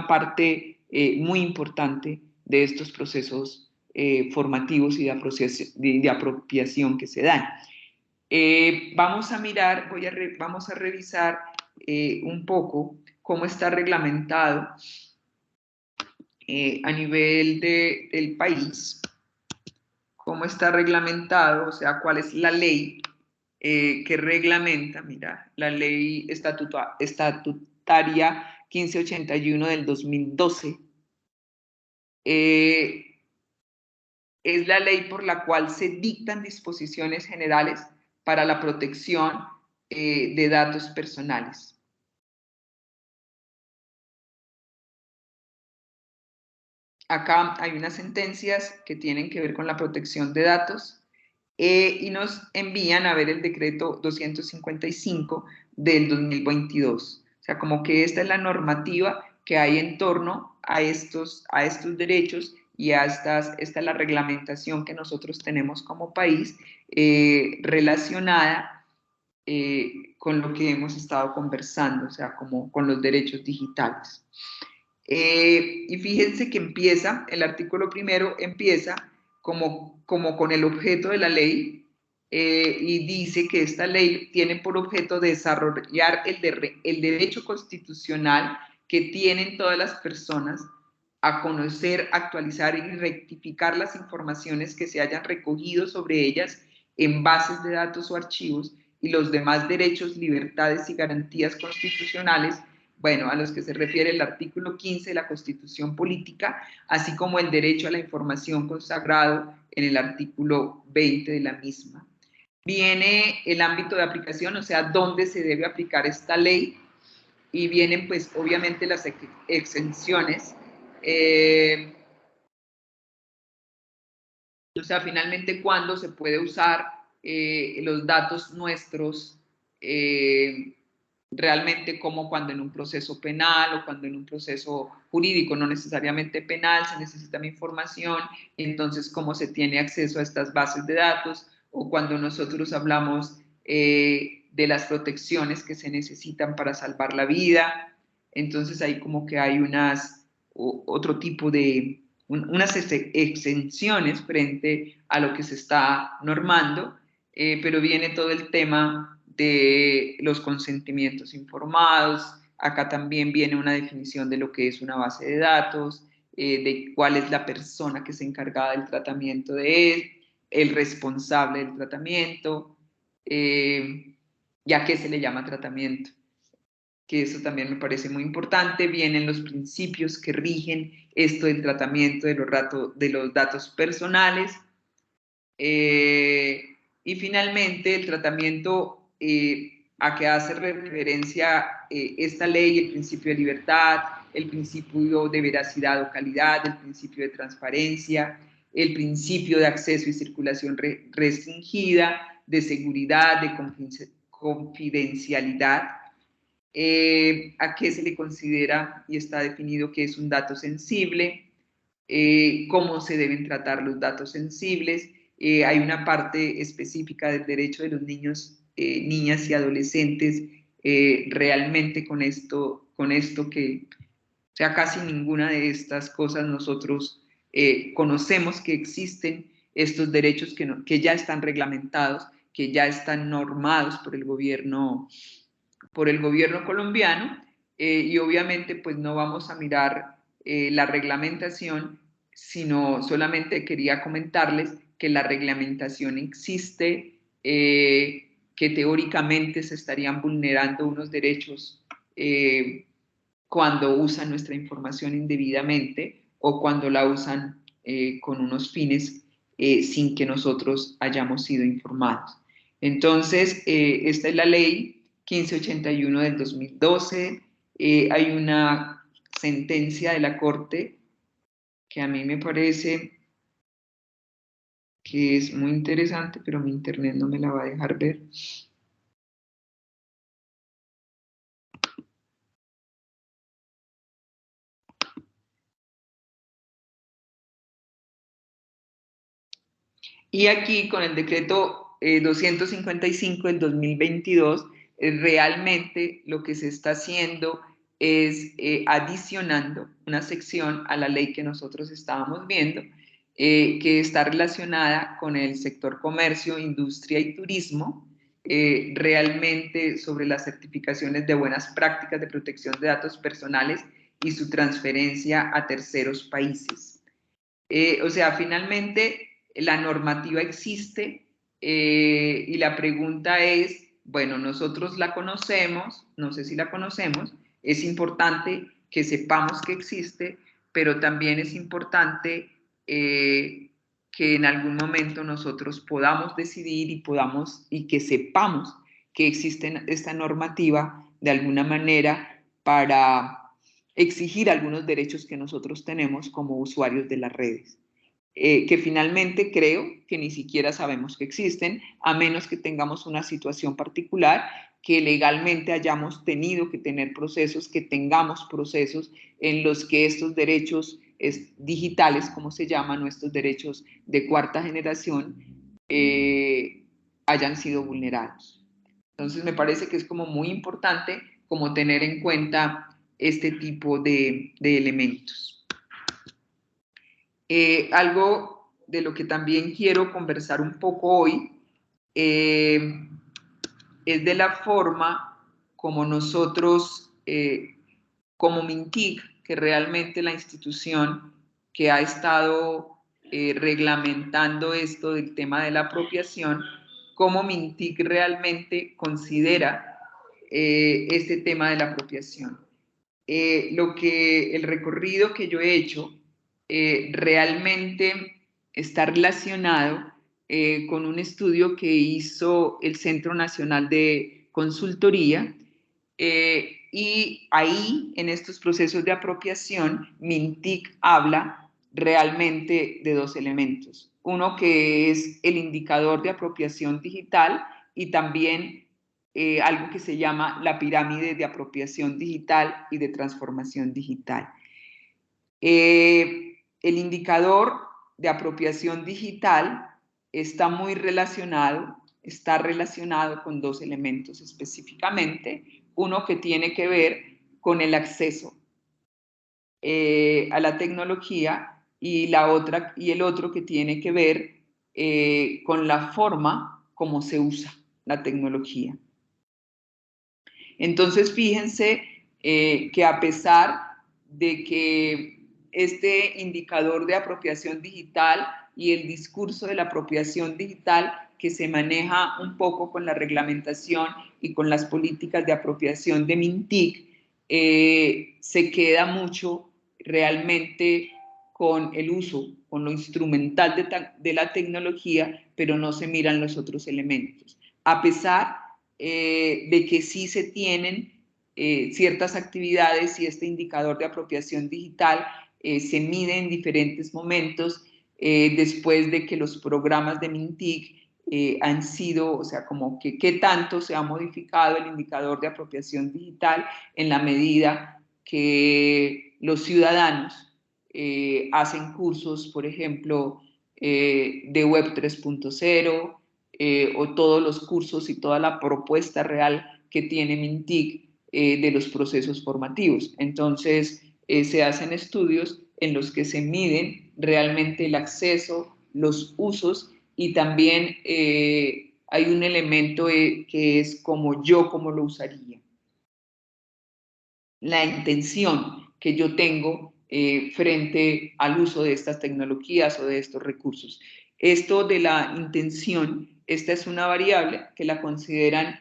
parte muy importante de estos procesos formativos y de apropiación que se dan. Vamos a mirar, vamos a revisar un poco cómo está reglamentado a nivel del país, cómo está reglamentado, o sea, cuál es la ley que reglamenta, mira, la ley estatutaria 1581 del 2012. Es la ley por la cual se dictan disposiciones generales para la protección de datos personales. Acá hay unas sentencias que tienen que ver con la protección de datos y nos envían a ver el decreto 255 del 2022. O sea, como que esta es la normativa que hay en torno a estos derechos y esta es la reglamentación que nosotros tenemos como país relacionada con lo que hemos estado conversando, o sea, como con los derechos digitales. Y fíjense que el artículo primero empieza como con el objeto de la ley y dice que esta ley tiene por objeto desarrollar el derecho constitucional que tienen todas las personas a conocer, actualizar y rectificar las informaciones que se hayan recogido sobre ellas en bases de datos o archivos, y los demás derechos, libertades y garantías constitucionales, bueno, a los que se refiere el artículo 15 de la Constitución Política, así como el derecho a la información consagrado en el artículo 20 de la misma. Viene el ámbito de aplicación, o sea, dónde se debe aplicar esta ley, y vienen pues obviamente las exenciones. O sea, finalmente, ¿cuándo se puede usar los datos nuestros realmente como cuando en un proceso penal o cuando en un proceso jurídico, no necesariamente penal, se necesita mi información, entonces cómo se tiene acceso a estas bases de datos, o cuando nosotros hablamos de las protecciones que se necesitan para salvar la vida, entonces ahí como que hay otro tipo de, unas exenciones frente a lo que se está normando, pero viene todo el tema de los consentimientos informados. Acá también viene una definición de lo que es una base de datos, de cuál es la persona que se encarga del tratamiento de él, el responsable del tratamiento, y a qué se le llama tratamiento, que eso también me parece muy importante. Vienen los principios que rigen esto del tratamiento de los datos personales. Y finalmente el tratamiento a que hace referencia esta ley, el principio de libertad, el principio de veracidad o calidad, el principio de transparencia, el principio de acceso y circulación restringida, de seguridad, de confidencialidad. A qué se le considera y está definido que es un dato sensible, cómo se deben tratar los datos sensibles. Hay una parte específica del derecho de los niños, niñas y adolescentes, realmente con esto que, o sea, casi ninguna de estas cosas nosotros conocemos que existen estos derechos que ya están reglamentados, que ya están normados por el gobierno colombiano, y obviamente pues no vamos a mirar la reglamentación, sino solamente quería comentarles que la reglamentación existe, que teóricamente se estarían vulnerando unos derechos cuando usan nuestra información indebidamente o cuando la usan con unos fines sin que nosotros hayamos sido informados. Entonces, esta es la ley 1581 del 2012. Hay una sentencia de la Corte que a mí me parece que es muy interesante, pero mi internet no me la va a dejar ver. Y aquí con el decreto 255 del 2022, realmente lo que se está haciendo es adicionando una sección a la ley que nosotros estábamos viendo, que está relacionada con el sector comercio, industria y turismo, realmente sobre las certificaciones de buenas prácticas de protección de datos personales y su transferencia a terceros países. O sea, finalmente la normativa existe y la pregunta es, bueno, nosotros la conocemos, no sé si la conocemos, es importante que sepamos que existe, pero también es importante que en algún momento nosotros podamos decidir y que sepamos que existe esta normativa de alguna manera para exigir algunos derechos que nosotros tenemos como usuarios de las redes, que finalmente creo que ni siquiera sabemos que existen, a menos que tengamos una situación particular, que legalmente hayamos tenido que tener procesos, que tengamos procesos en los que estos derechos digitales, como se llaman, nuestros derechos de cuarta generación, hayan sido vulnerados. Entonces me parece que es como muy importante como tener en cuenta este tipo de elementos. Algo de lo que también quiero conversar un poco hoy es de la forma como nosotros, como MINTIC, que realmente la institución que ha estado reglamentando esto del tema de la apropiación, cómo MINTIC realmente considera este tema de la apropiación. El recorrido que yo he hecho realmente está relacionado con un estudio que hizo el Centro Nacional de Consultoría, y ahí, en estos procesos de apropiación, MINTIC habla realmente de dos elementos. uno que es el indicador de apropiación digital y también algo que se llama la pirámide de apropiación digital y de transformación digital. El indicador de apropiación digital está relacionado con dos elementos específicamente, uno que tiene que ver con el acceso a la tecnología y el otro que tiene que ver con la forma como se usa la tecnología. Entonces, fíjense que a pesar de que este indicador de apropiación digital y el discurso de la apropiación digital que se maneja un poco con la reglamentación y con las políticas de apropiación de MINTIC, se queda mucho realmente con el uso, con lo instrumental de la tecnología, pero no se miran los otros elementos. A pesar de que sí se tienen ciertas actividades y este indicador de apropiación digital se mide en diferentes momentos después de que los programas de MINTIC han sido, o sea, como que qué tanto se ha modificado el indicador de apropiación digital en la medida que los ciudadanos hacen cursos, por ejemplo, de Web 3.0, o todos los cursos y toda la propuesta real que tiene MINTIC de los procesos formativos. Entonces, se hacen estudios en los que se miden realmente el acceso, los usos y también hay un elemento que es como lo usaría. La intención que yo tengo frente al uso de estas tecnologías o de estos recursos. Esto de la intención, esta es una variable que la consideran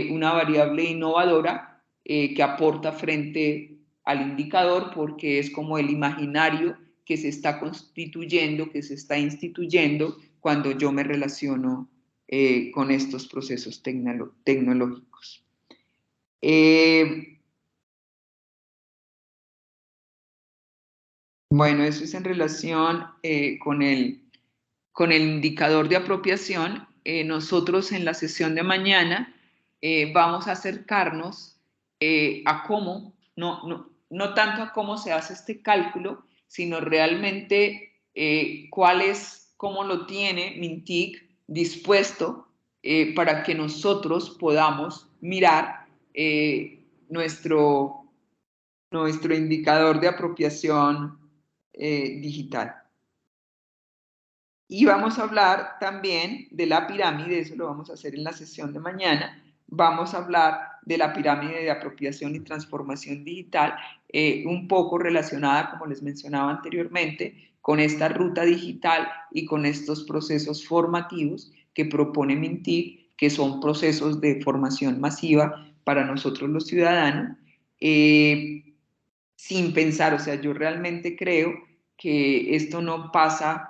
una variable innovadora que aporta frente al indicador porque es como el imaginario que se está constituyendo, que se está instituyendo cuando yo me relaciono con estos procesos tecnológicos. Bueno, eso es en relación con el indicador de apropiación. Nosotros en la sesión de mañana vamos a acercarnos a cómo, no tanto a cómo se hace este cálculo, sino realmente cómo lo tiene MINTIC dispuesto para que nosotros podamos mirar nuestro indicador de apropiación digital. Y vamos a hablar también de la pirámide, eso lo vamos a hacer en la sesión de mañana. Vamos a hablar de la pirámide de apropiación y transformación digital, un poco relacionada, como les mencionaba anteriormente, con esta ruta digital y con estos procesos formativos que propone MINTIC, que son procesos de formación masiva para nosotros los ciudadanos, sin pensar, o sea, yo realmente creo que esto no pasa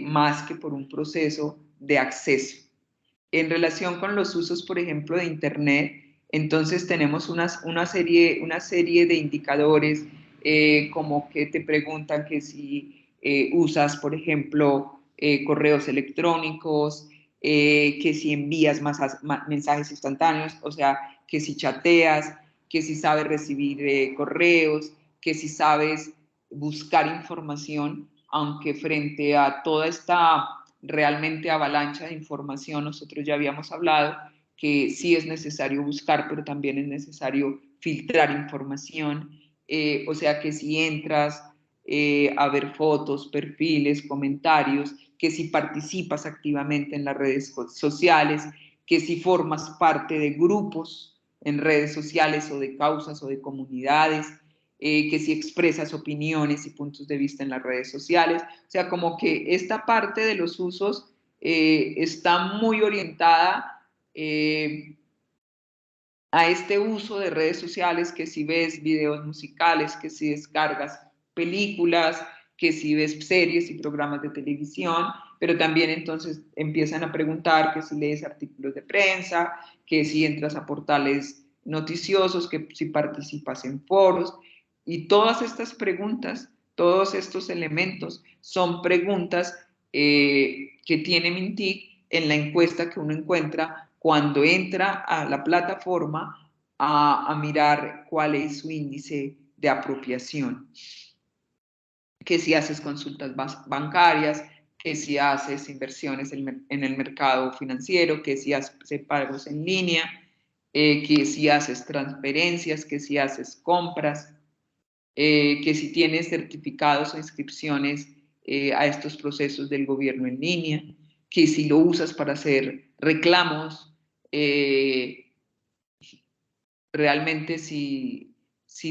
más que por un proceso de acceso. En relación con los usos, por ejemplo, de Internet, entonces tenemos una serie de indicadores como que te preguntan que si usas, por ejemplo, correos electrónicos, que si envías mensajes instantáneos, o sea, que si chateas, que si sabes recibir correos, que si sabes buscar información, aunque frente a toda esta realmente avalancha de información, nosotros ya habíamos hablado que sí es necesario buscar, pero también es necesario filtrar información, o sea que si entras a ver fotos, perfiles, comentarios, que si participas activamente en las redes sociales, que si formas parte de grupos en redes sociales o de causas o de comunidades, que si expresas opiniones y puntos de vista en las redes sociales. O sea, como que esta parte de los usos está muy orientada a este uso de redes sociales, que si ves videos musicales, que si descargas películas, que si ves series y programas de televisión, pero también entonces empiezan a preguntar que si lees artículos de prensa, que si entras a portales noticiosos, que si participas en foros. Y todas estas preguntas, todos estos elementos son preguntas que tiene Mintic en la encuesta que uno encuentra cuando entra a la plataforma a mirar cuál es su índice de apropiación. Que si haces consultas bancarias, que si haces inversiones en el mercado financiero, que si haces pagos en línea, que si haces transferencias, que si haces compras, que si tienes certificados o inscripciones a estos procesos del gobierno en línea, que si lo usas para hacer reclamos, realmente si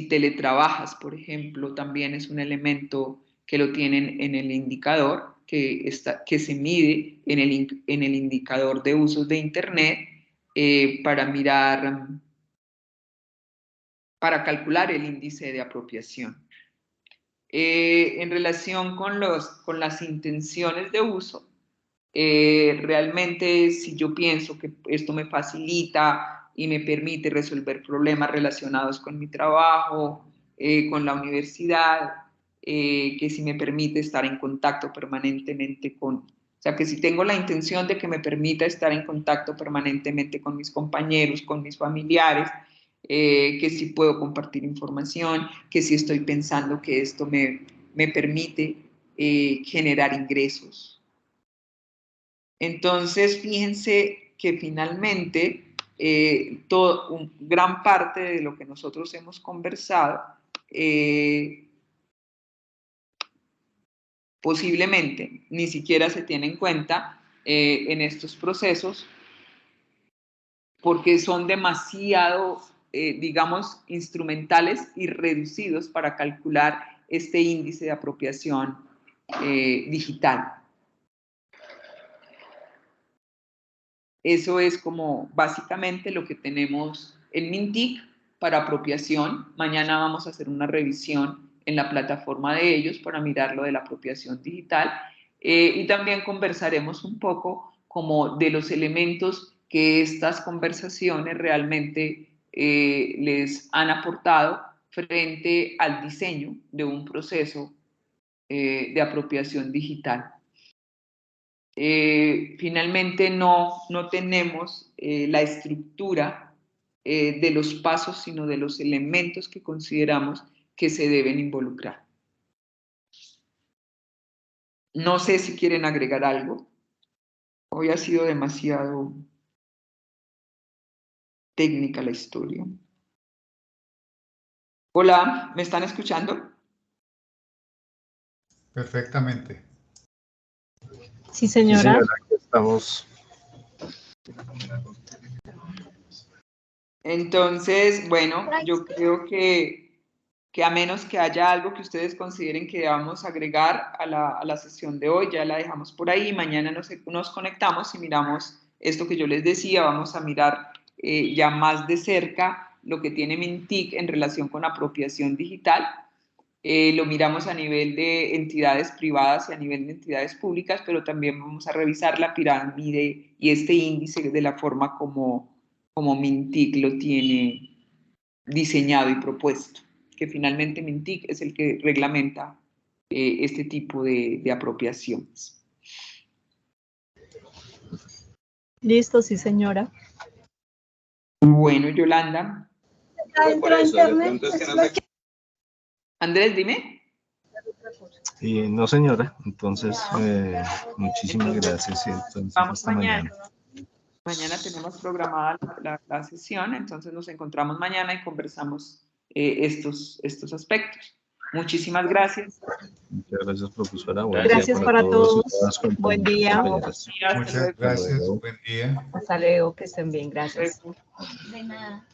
teletrabajas, por ejemplo, también es un elemento que lo tienen en el indicador, que se mide en el indicador de usos de Internet para mirar, para calcular el índice de apropiación. En relación con las intenciones de uso, realmente si yo pienso que esto me facilita y me permite resolver problemas relacionados con mi trabajo, con la universidad, que si me permite estar en contacto permanentemente o sea, que si tengo la intención de que me permita estar en contacto permanentemente con mis compañeros, con mis familiares, que si puedo compartir información, que si estoy pensando que esto me permite generar ingresos. Entonces, fíjense que finalmente gran parte de lo que nosotros hemos conversado posiblemente ni siquiera se tiene en cuenta en estos procesos porque son demasiado, digamos, instrumentales y reducidos para calcular este índice de apropiación digital. Eso es como básicamente lo que tenemos en Mintic para apropiación. Mañana vamos a hacer una revisión en la plataforma de ellos para mirar lo de la apropiación digital y también conversaremos un poco como de los elementos que estas conversaciones realmente les han aportado frente al diseño de un proceso de apropiación digital. Finalmente no tenemos la estructura de los pasos, sino de los elementos que consideramos que se deben involucrar. No sé si quieren agregar algo. Hoy ha sido demasiado técnica la historia. Hola, ¿me están escuchando? Perfectamente. Sí, señora. Sí, señora, aquí estamos. Entonces, bueno, yo creo que a menos que haya algo que ustedes consideren que debamos agregar a la sesión de hoy, ya la dejamos por ahí. Mañana nos conectamos y miramos esto que yo les decía. Vamos a mirar ya más de cerca lo que tiene Mintic en relación con apropiación digital. Lo miramos a nivel de entidades privadas y a nivel de entidades públicas, pero también vamos a revisar la pirámide y este índice de la forma como Mintic lo tiene diseñado y propuesto, que finalmente Mintic es el que reglamenta este tipo de apropiaciones. Listo, sí, señora. Bueno, Yolanda. Andrés, dime. No, señora. Entonces, muchísimas gracias. Entonces, Vamos hasta mañana. Mañana tenemos programada la sesión, entonces nos encontramos mañana y conversamos estos aspectos. Muchísimas gracias. Muchas gracias, profesora. Gracias para todos. Buen día. Muchas gracias. Buen día. Hasta luego, que estén bien. Gracias. De nada.